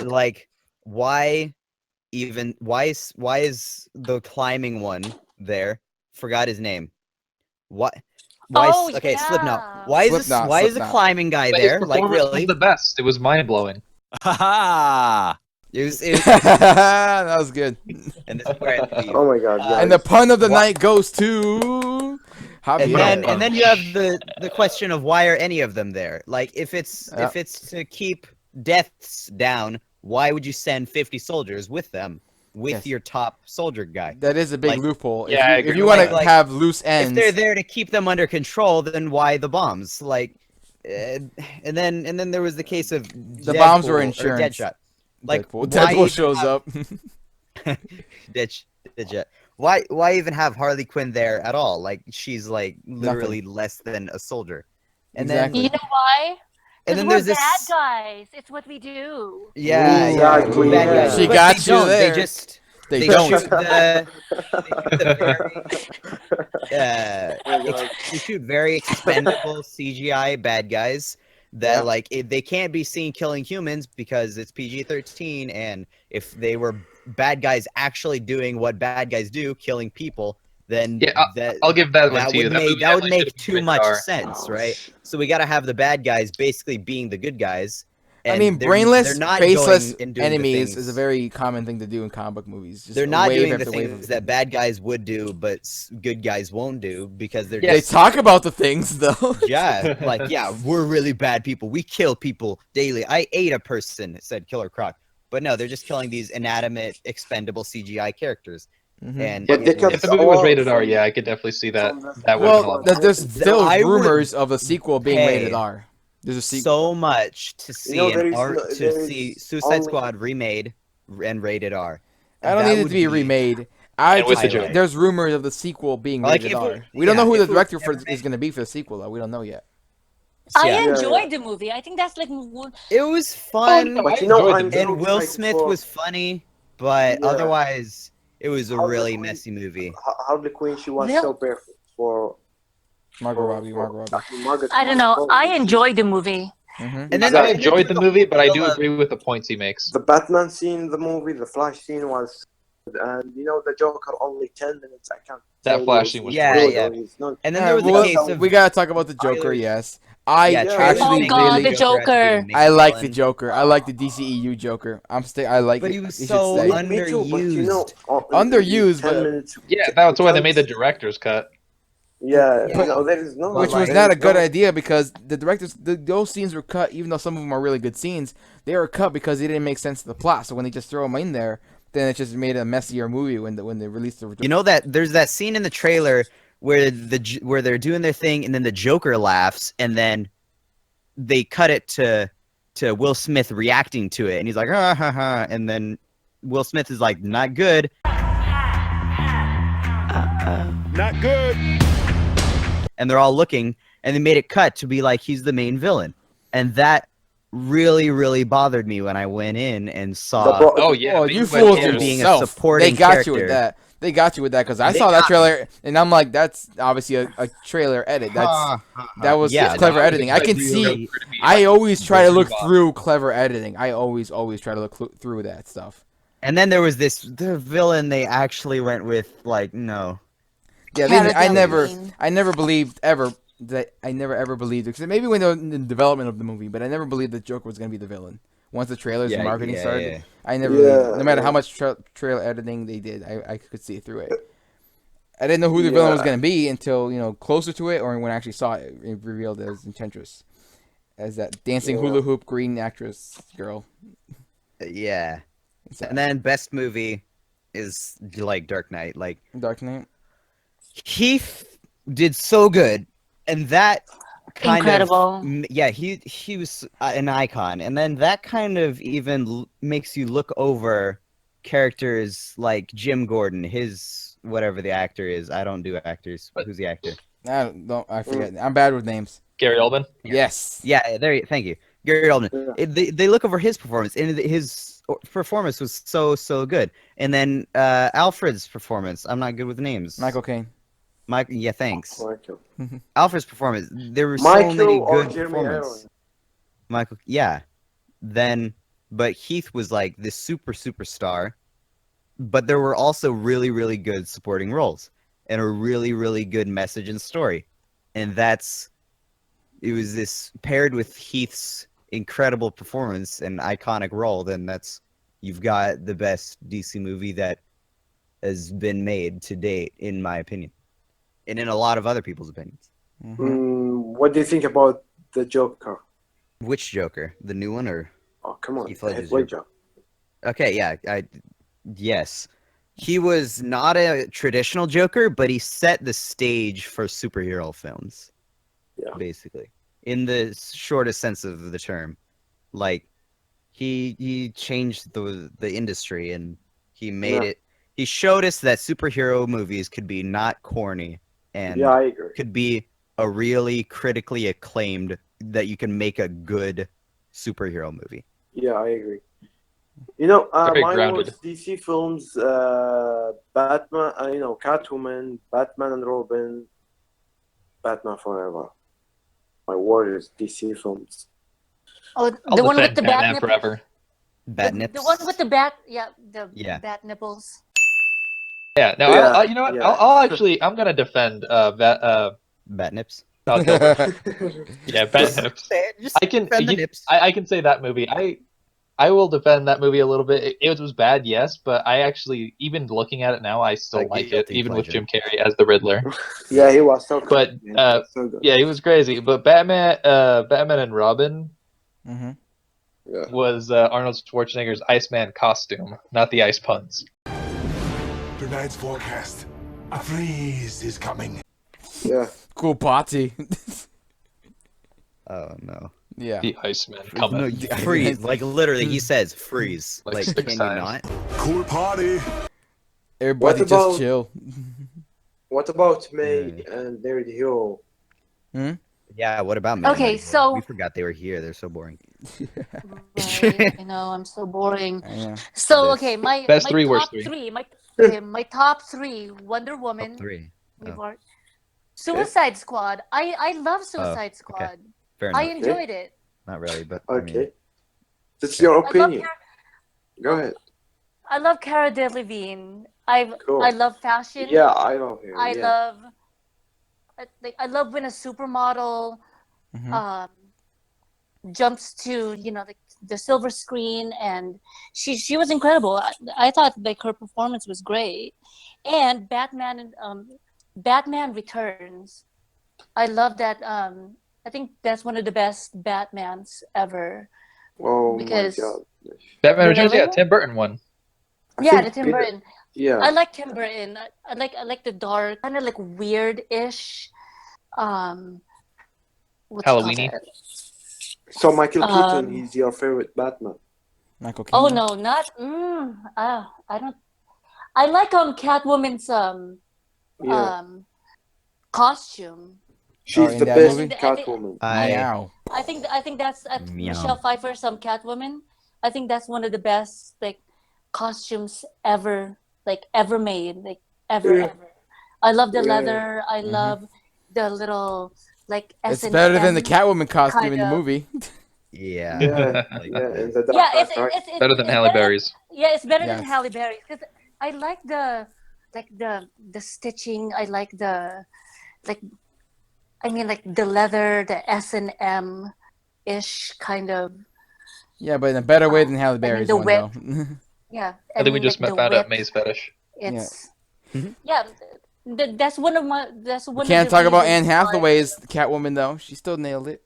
like, why is the climbing one there? Forgot his name. What? Oh, okay, yeah. Slipknot. Why is a Slipknot. climbing guy But his there? Like performance was really? the best. It was mind blowing. Ha It was That was good. and this is where I leave. Oh my god. Yeah. And the pun of the What? night goes to Javier. And then you have the question of why are any of them there? Like if it's to keep deaths down, why would you send 50 soldiers with them with Yes. your top soldier guy? That is a big Like- loophole. Yeah, I if agree. you want to Like- have loose ends, If they're there to keep them under control, then why the bombs? Like, and then there was the case of The bombs were Deadpool or insurance. Deadshot. Like Deadpool, why Deadpool even shows have- up. Deadshot. Why even have Harley Quinn there at all? Like she's like literally less than a soldier. And Exactly. You know why? then Because there's we're this bad guys. It's what we do. yeah, Exactly, we're bad yeah. guys. She But got they you don't. there. They They shoot don't. They shoot very expendable CGI bad guys that Yeah. like they can't be seen killing humans because it's PG-13, and if they were bad guys actually doing what bad guys do, killing people, then Yeah, I'll give that one to you. would That make movie that would definitely make should've been too rated much R. sense, right? So we got to have the bad guys basically being the good guys. I and mean, they're brainless, not faceless going and doing the enemies things- is a very common thing to do in comic book movies. Just they're not wave doing the after wave things of that things. bad guys would do, but good guys won't do because they're They just talk about the things though. yeah, like yeah, we're really bad people. We kill people daily. I ate a person, said Killer Croc. But no, they're just killing these inanimate, expendable CGI characters. Mhm. And But they If the movie was rated R, yeah, I could definitely see that. That would have been a Well, lot. there's still I would rumors of a sequel being pay rated R. There's a sequel. so much to see there is to see Suicide only- Squad remade and rated R. I don't That need it would to be remade. And with the Joker. There's rumors of the sequel being Like, rated if R. it- We don't know yeah, who if the it was director ever is going to be for the sequel though. We don't know yet. I Yeah. enjoyed the movie. I think that's like one. It was fun, no, But I enjoyed I'm the and so Will excited Smith for was funny, but Yeah. otherwise, it was a Harley really Quinn- messy movie. Harley Quinn. She was Real- so perfect for Margot Robbie. I don't know. I enjoyed the movie. Mhm. And then I enjoyed the movie, but I do Well, agree with the points he makes. the Batman scene in the movie, the Flash scene was, and the Joker only 10 minutes. I can't. That tell Flash you scene was Yeah, good yeah. or he's not. And then there was well, the case of we gotta talk about the Joker. Yes, I yeah, Yeah. Travis actually Oh, God, really, the Joker. I like the Joker. I like the DCEU Joker. I like But it. he was you should so say. Me too, but underused. In Underused, 10 but- minutes, Yeah, that's why they made the director's cut. Yeah, But- no, there is no. Which was not a good idea because the directors, those scenes were cut, even though some of them are really good scenes, they were cut because they didn't make sense to the plot. So when they just throw them in there, then it just made a messier movie when they released the. You know that there's that scene in the trailer where they're doing their thing and then the Joker laughs and then they cut it to Will Smith reacting to it and he's like ha ha ha and then Will Smith is like not good. Not good. And they're all looking and they made it cut to be like he's the main villain. And that really, really bothered me when I went in and saw you fooled him being a yourself. supporting They got character. you with that. They got you with that because I They saw that got trailer and I'm like, that's obviously a trailer edit. That was clever editing. I can see. I always try to look through clever editing. I always try to look through that stuff. And then there was the villain they actually went with like no. Yeah, I never believed ever that I never ever believed because maybe when they were in the development of the movie, but I never believed that Joker was gonna be the villain. Once the trailers and marketing started, I never believed. No matter how much trailer editing they did, I could see through it. I didn't know who the villain was gonna be until closer to it, or when I actually saw it. It revealed it was Enchantress as that dancing hula hoop green actress girl. Yeah, and then best movie is like Dark Knight. Like Dark Knight. Heath did so good, and that kind Incredible. of he was an icon, and then that kind of even makes you look over characters like Jim Gordon, his whatever the actor is. I don't do actors. Who's the actor? I forget. I'm bad with names. Gary Oldman. Yes. Yeah. Thank you, Gary Oldman. They look over his performance, and his performance was so good. And then Alfred's performance. I'm not good with names. Michael Caine. Yeah, thanks. Michael. Alfred's performance. There were so many good performances. Michael, yeah. But Heath was like this superstar. But there were also really, really good supporting roles and a really, really good message and story. And it was this paired with Heath's incredible performance and iconic role. Then you've got the best DC movie that has been made to date, in my opinion. And in a lot of other people's opinions. What do you think about the Joker? Which Joker? The new one or? Oh, come on. Heath Ledger's Joker? Okay, yeah. Yes. He was not a traditional Joker, but he set the stage for superhero films. Yeah. Basically. In the shortest sense of the term. Like, he changed the industry and he made it. He showed us that superhero movies could be not corny. And I agree. Could be a really critically acclaimed that you can make a good superhero movie. Yeah, I agree. Mine grounded. was DC films, Batman, Catwoman, Batman and Robin, Batman Forever. My Warriors, DC films. Oh, the one with the Batman bat Forever. Bat nips. The one with the bat, bat nipples. Yeah, no, Yeah, you know what? yeah. I'm gonna defend Bat nips. Val Kilmer. Yeah, Bat Nips. I can defend the nips. I can say that movie. I will defend that movie a little bit. It was bad, yes, but I actually, even looking at it now, I still like it, even with Jim Carrey as the Riddler. Yeah, he was so good. But so good. yeah, he was crazy. But Batman and Robin was Arnold Schwarzenegger's Iceman costume, not the ice puns. Tonight's forecast: a freeze is coming. Yeah. Cool party. Oh no. Yeah. The Iceman coming. No, freeze. Like literally, he says freeze. Like can you not? Cool party. Everybody just chill. What about May and David Hero? Yeah, what about May? Okay, so we forgot they were here. They're so boring. Right, I know, I'm so boring. So okay, my Best my three, top worst three. my top three: Wonder Woman. Top three. Suicide Squad. I love Suicide Squad. Okay. Fair enough. I enjoyed it. Not really, but okay. I mean, That's your opinion. Go ahead. I love Cara Delevingne. I love fashion. Yeah, I love her. I love when a supermodel jumps to the silver screen, and she was incredible. I thought like her performance was great, and Batman and Batman Returns. I love that. I think that's one of the best Batmans ever. Oh because my god. Batman Returns, Really? yeah, Tim Burton one. the Tim Burton. Yeah. I like Tim Burton. I like the dark, kind of like weird-ish. What's it called? Halloweeny. So Michael Keaton, he's your favorite Batman. Michael Keaton. Oh no, not. I don't. I like Catwoman's costume. She's in the that best movie? Catwoman. I think that's Michelle Pfeiffer's Catwoman. I think that's one of the best like costumes ever made, like ever. I love the leather. I love the little like It's S&M better than the Catwoman costume in the kind of- movie. Yeah. It's better than Halle Berry's. Yeah, it's better Yes. than Halle Berry because I like the stitching. I like the the leather, the S&M ish kind of. Yeah, but in a better way than Halle Berry's the one, whip. though. Yeah, I think we just the found out whip. May's fetish. It's that's one of my We can't talk about Anne Hathaway's Catwoman though. She still nailed it.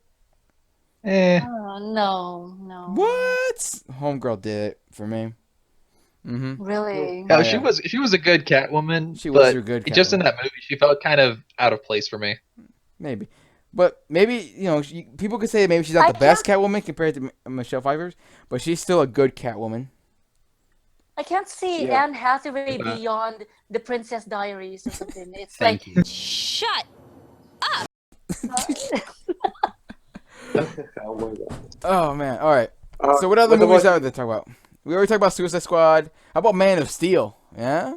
Oh, no. What? Homegirl did it for me. Really? No, she was a good Catwoman. She was but a good Just in Catwoman. that movie, she felt kind of out of place for me. Maybe. But maybe, people could say maybe she's not the best Catwoman compared to Michelle Pfeiffer's, but she's still a good Catwoman. I can't see Anne Hathaway beyond the Princess Diaries or something. It's Thank you. shut up. Oh my god. Oh, man. All right. So what other movies are there to talk about? We already talked about Suicide Squad. How about Man of Steel? Yeah?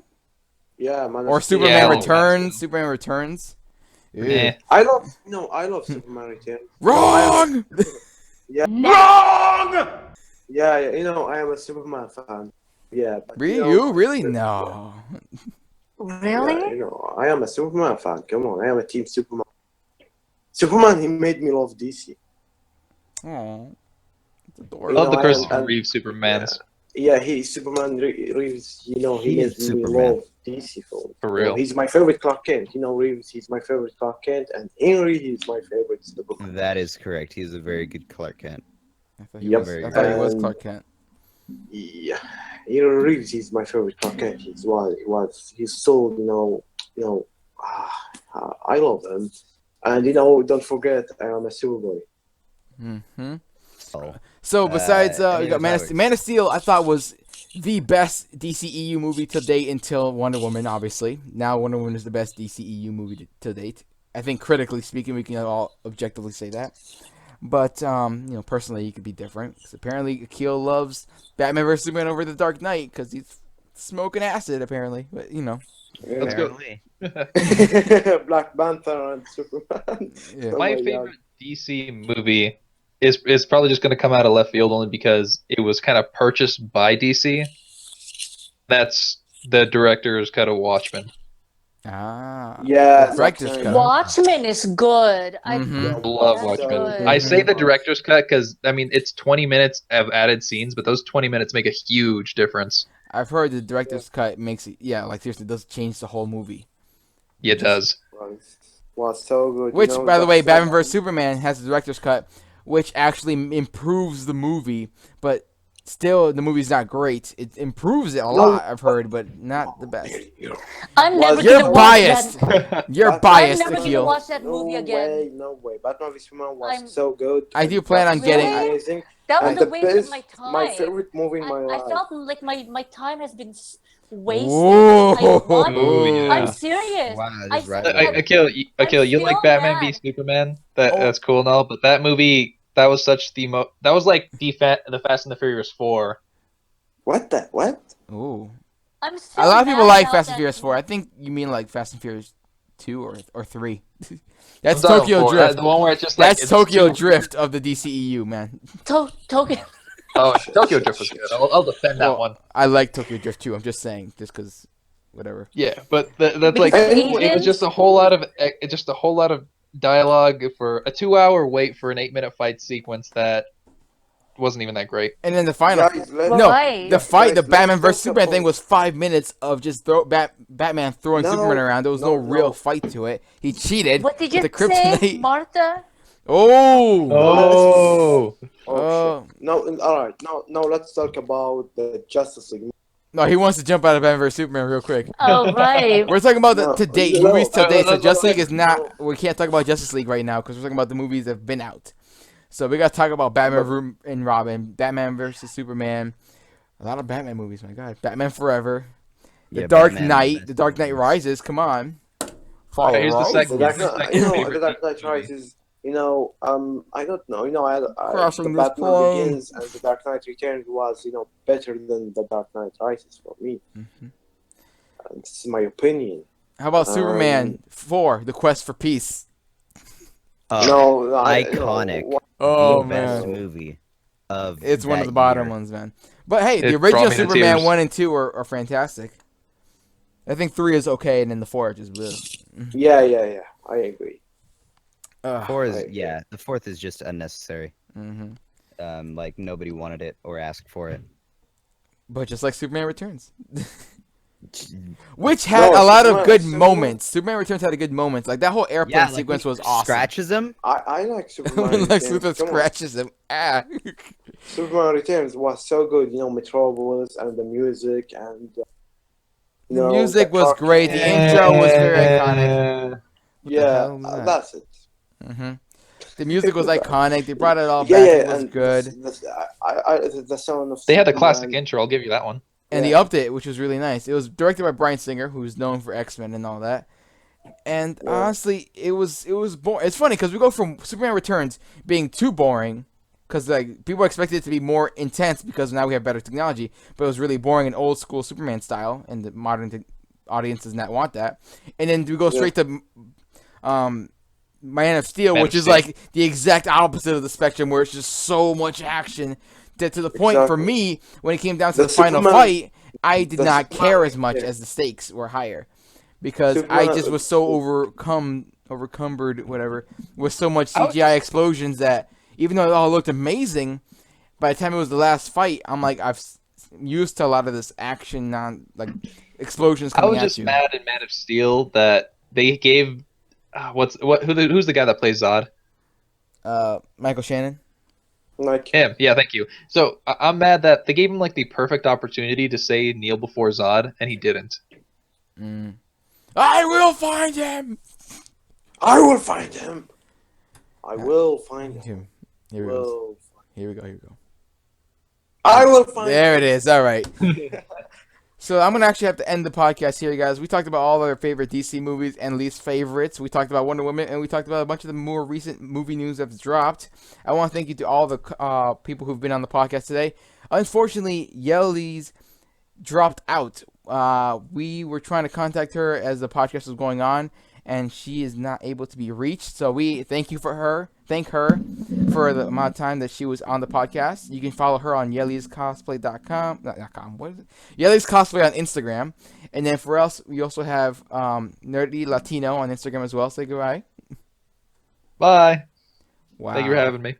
Yeah, Man of Or Steel. Superman Returns. Superman Returns. Yeah. I love Superman Returns. Wrong! Yeah. Wrong! Yeah, I am a Superman fan. Yeah. But, You? Really? No. Really? Yeah, I am a Superman fan. Come on, I am a team Superman. Superman, he made me love DC. Oh, it's I adorable. love the Christopher Reeve Supermans. Yeah, Superman Reeves. He made me love DC films. For real. He's my favorite Clark Kent. Reeves. He's my favorite Clark Kent, and Henry. He's my favorite Superman. That is correct. He's a very good Clark Kent. I thought he was Clark Kent. Yeah, Reeves. He's my favorite Clark Kent. He's so I love him, and don't forget I am a Superboy. Mm-hmm. Oh. So besides, we any got other Man of Steel. I thought was the best DCEU movie to date until Wonder Woman. Obviously, now Wonder Woman is the best DCEU movie to date. I think critically speaking, we can all objectively say that. But personally, he could be different. Because apparently, Akil loves Batman vs Superman over The Dark Knight because he's smoking acid. Apparently, but Let's go. Black Panther and Superman. Yeah. My favorite DC movie is probably just going to come out of left field only because it was kind of purchased by DC. That's the director's cut of Watchmen. Ah. Yeah. Director's cut. Watchmen is good. I Love Watchmen. good. I say the director's cut because it's 20 minutes of added scenes, but those 20 minutes make a huge difference. I've heard the director's cut makes it. Yeah, like seriously, does change the whole movie. Yeah, it does. Was so good. Which, by the way, Batman vs Superman has the director's cut, which actually improves the movie, but still the movie's not great. It improves it a lot, I've heard, but not the best. I'm never You're gonna biased. watch that. You're I'm biased, never gonna Akil. watch that movie again. No way. Batman vs Superman was so good. I do plan on getting. Amazing. That was And the the waste of best- my time. My favorite movie in my life. I felt like my time has been wasted. Whoa. I'm serious. Wow, I just right. Akil, you like still Batman v mad. Superman? That's cool and all, but that movie that was such that was like the Fast and the Furious 4. What? Ooh. I'm still A lot of people mad like about Fast and that Furious 4. I think you mean like Fast and Furious 2 or 3. That's I'm talking Tokyo about Drift. the one where it's just like That's it's Tokyo too- Drift of the DCEU, man. Tokyo. Oh, Tokyo Drift was good. I'll defend that one. I like Tokyo Drift too. I'm just saying, just because, whatever. Yeah, but that's like Because it was just a whole lot of dialogue for a 2-hour wait for an 8-minute fight sequence that wasn't even that great. And then the final, Why? the Batman vs Superman thing was 5 minutes of just Batman throwing Superman around. There was no real fight to it. He cheated. What did you with the kryptonite. say, Martha? Oh. No, all right. No, let's talk about the Justice League. No, he wants to jump out of Batman vs Superman real quick. Oh, right. We're talking about the to-date movies today. So Justice League is not. No. We can't talk about Justice League right now because we're talking about the movies that have been out. So we got to talk about Batman and Robin, Batman versus Superman. A lot of Batman movies, my God. Batman Forever, The Dark Knight, The Dark Knight Rises. Come on. Here's the second. The Dark Knight Rises. I don't know. The Batman Begins and The Dark Knight Returns was, better than The Dark Knight Rises for me. Mm-hmm. This is my opinion. How about Superman 4, The Quest for Peace? Iconic. Oh, the man. best movie of It's one of the that bottom year. ones, man. But hey, the It original brought me to Superman tears. 1 and 2 are fantastic. I think 3 is okay, and then the 4 is just Yeah. I agree. Four is the fourth is just unnecessary. Mm-hmm. Like nobody wanted it or asked for it. But just like Superman Returns. Which had a lot of good moments. Superman Returns had a good moments. Like that whole airplane sequence was awesome. Scratches him? I like Superman When Lex Returns. Luthor scratches him. Superman Returns was so good. Metropolis and the music and the music was great. The intro was very iconic. That's it. Mm-hmm. The music was iconic. They brought it all back. It was good. The sound of They had the Superman. classic intro. I'll give you that one. And the update, which was really nice. It was directed by Bryan Singer, who's known for X-Men and all that. And honestly, it was boring. It's funny because we go from Superman Returns being too boring, because like people expected it to be more intense because now we have better technology, but it was really boring and old school Superman style, and the modern audience does not want that. And then we go straight to Man of Steel, which is like the exact opposite of the spectrum, where it's just so much action that to the point for me, when it came down to the final fight, I did not care as much as the stakes were higher, because I just was so overcumbered, whatever, with so much CGI explosions that even though it all looked amazing, by the time it was the last fight, I'm like, I've used to a lot of this action, explosions coming at you. I was just mad in Man of Steel that they gave who's the guy that plays Zod? Michael Shannon. Him, yeah, thank you. So I'm mad that they gave him like the perfect opportunity to say kneel before Zod, and he didn't. I will find him. I will find him. I will find him. Here we go. Here we go. I will find him. There it is. All right. So I'm going to actually have to end the podcast here, guys. We talked about all our favorite DC movies and least favorites. We talked about Wonder Woman, and we talked about a bunch of the more recent movie news that's dropped. I want to thank you to all the people who've been on the podcast today. Unfortunately, Yellie's dropped out. We were trying to contact her as the podcast was going on, and she is not able to be reached. So we thank her for the amount of time that she was on the podcast. You can follow her on yelliescosplay.com. What is it? Yellies Cosplay on Instagram. And then for us, we also have Nerdy Latino on Instagram as well. Say goodbye. Bye. Wow. Thank you for having me.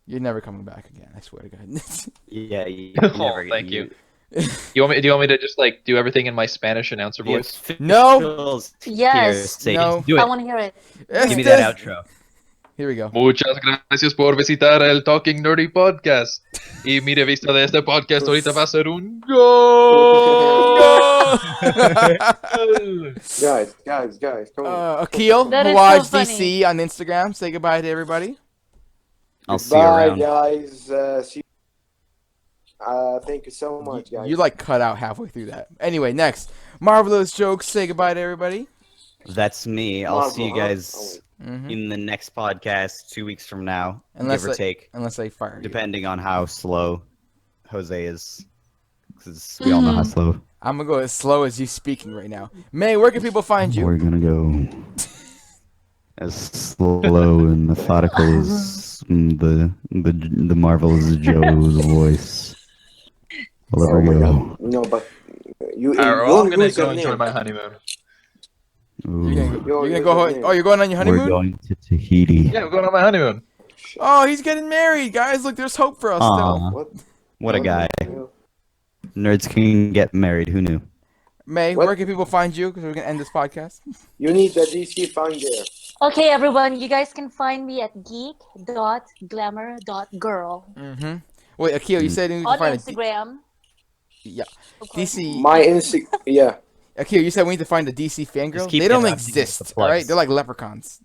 You're never coming back again, I swear to God. Yeah, you thank you. Do you want me to just like do everything in my Spanish announcer voice? No. Yes. No. Do it. I want to hear it. Give me that outro. Here we go. Muchas gracias por visitar el Talking Nerdy Podcast. Y mi revista de este podcast ahorita va a ser un gol. Guys, come on. Akil, That who is watch so DC on Instagram. Say goodbye to everybody. I'll see you around. Guys. See. Thank you so much, guys. You like cut out halfway through that. Anyway, next. Marvelous Jokes. Say goodbye to everybody. That's me. I'll see you guys Mm-hmm. in the next podcast 2 weeks from now, Unless give or take. Unless they fire you. Depending on how slow Jose is. Because we all know how slow. I'm going to go as slow as you speaking right now. May, where can people find you? We're going to go as slow and methodical as the Marvelous Joe's voice will ever go. No, but you. I'm going to go enjoy my honeymoon. You're gonna go. Oh, you're going on your honeymoon? We're going to Tahiti. Yeah, we're going on my honeymoon. Oh, he's getting married, guys. Look, there's hope for us still. What a guy. Nerds can get married. Who knew? May, where can people find you? Because we're going to end this podcast. You need the DC finder. Okay, everyone. You guys can find me at geek.glamour.girl. Mm-hmm. Wait, Akil, you said you on can find Instagram. Yeah. DC. My Insta. Yeah. Akil, you said we need to find the DC fangirls. They don't exist, all right? They're like leprechauns.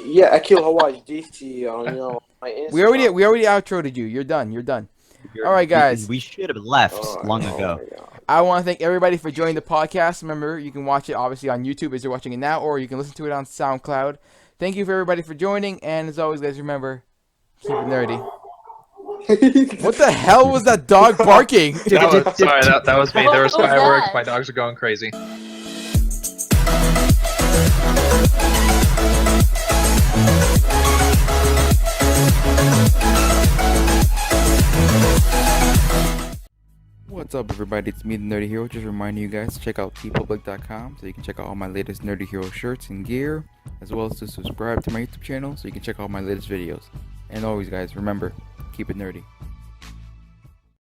Yeah, Akil Hawaii DC on my Instagram. We already outroed you. You're done. All right, guys. We should have left long ago. I want to thank everybody for joining the podcast. Remember, you can watch it obviously on YouTube as you're watching it now, or you can listen to it on SoundCloud. Thank you for everybody for joining, and as always, guys, remember, keep it nerdy. What the hell was that dog barking? That was me. There was fireworks. My dogs are going crazy. What's up, everybody? It's me, the Nerdy Hero. Just reminding you guys to check out tpublic.com so you can check out all my latest Nerdy Hero shirts and gear, as well as to subscribe to my YouTube channel so you can check out my latest videos. And always, guys, remember, keep it nerdy.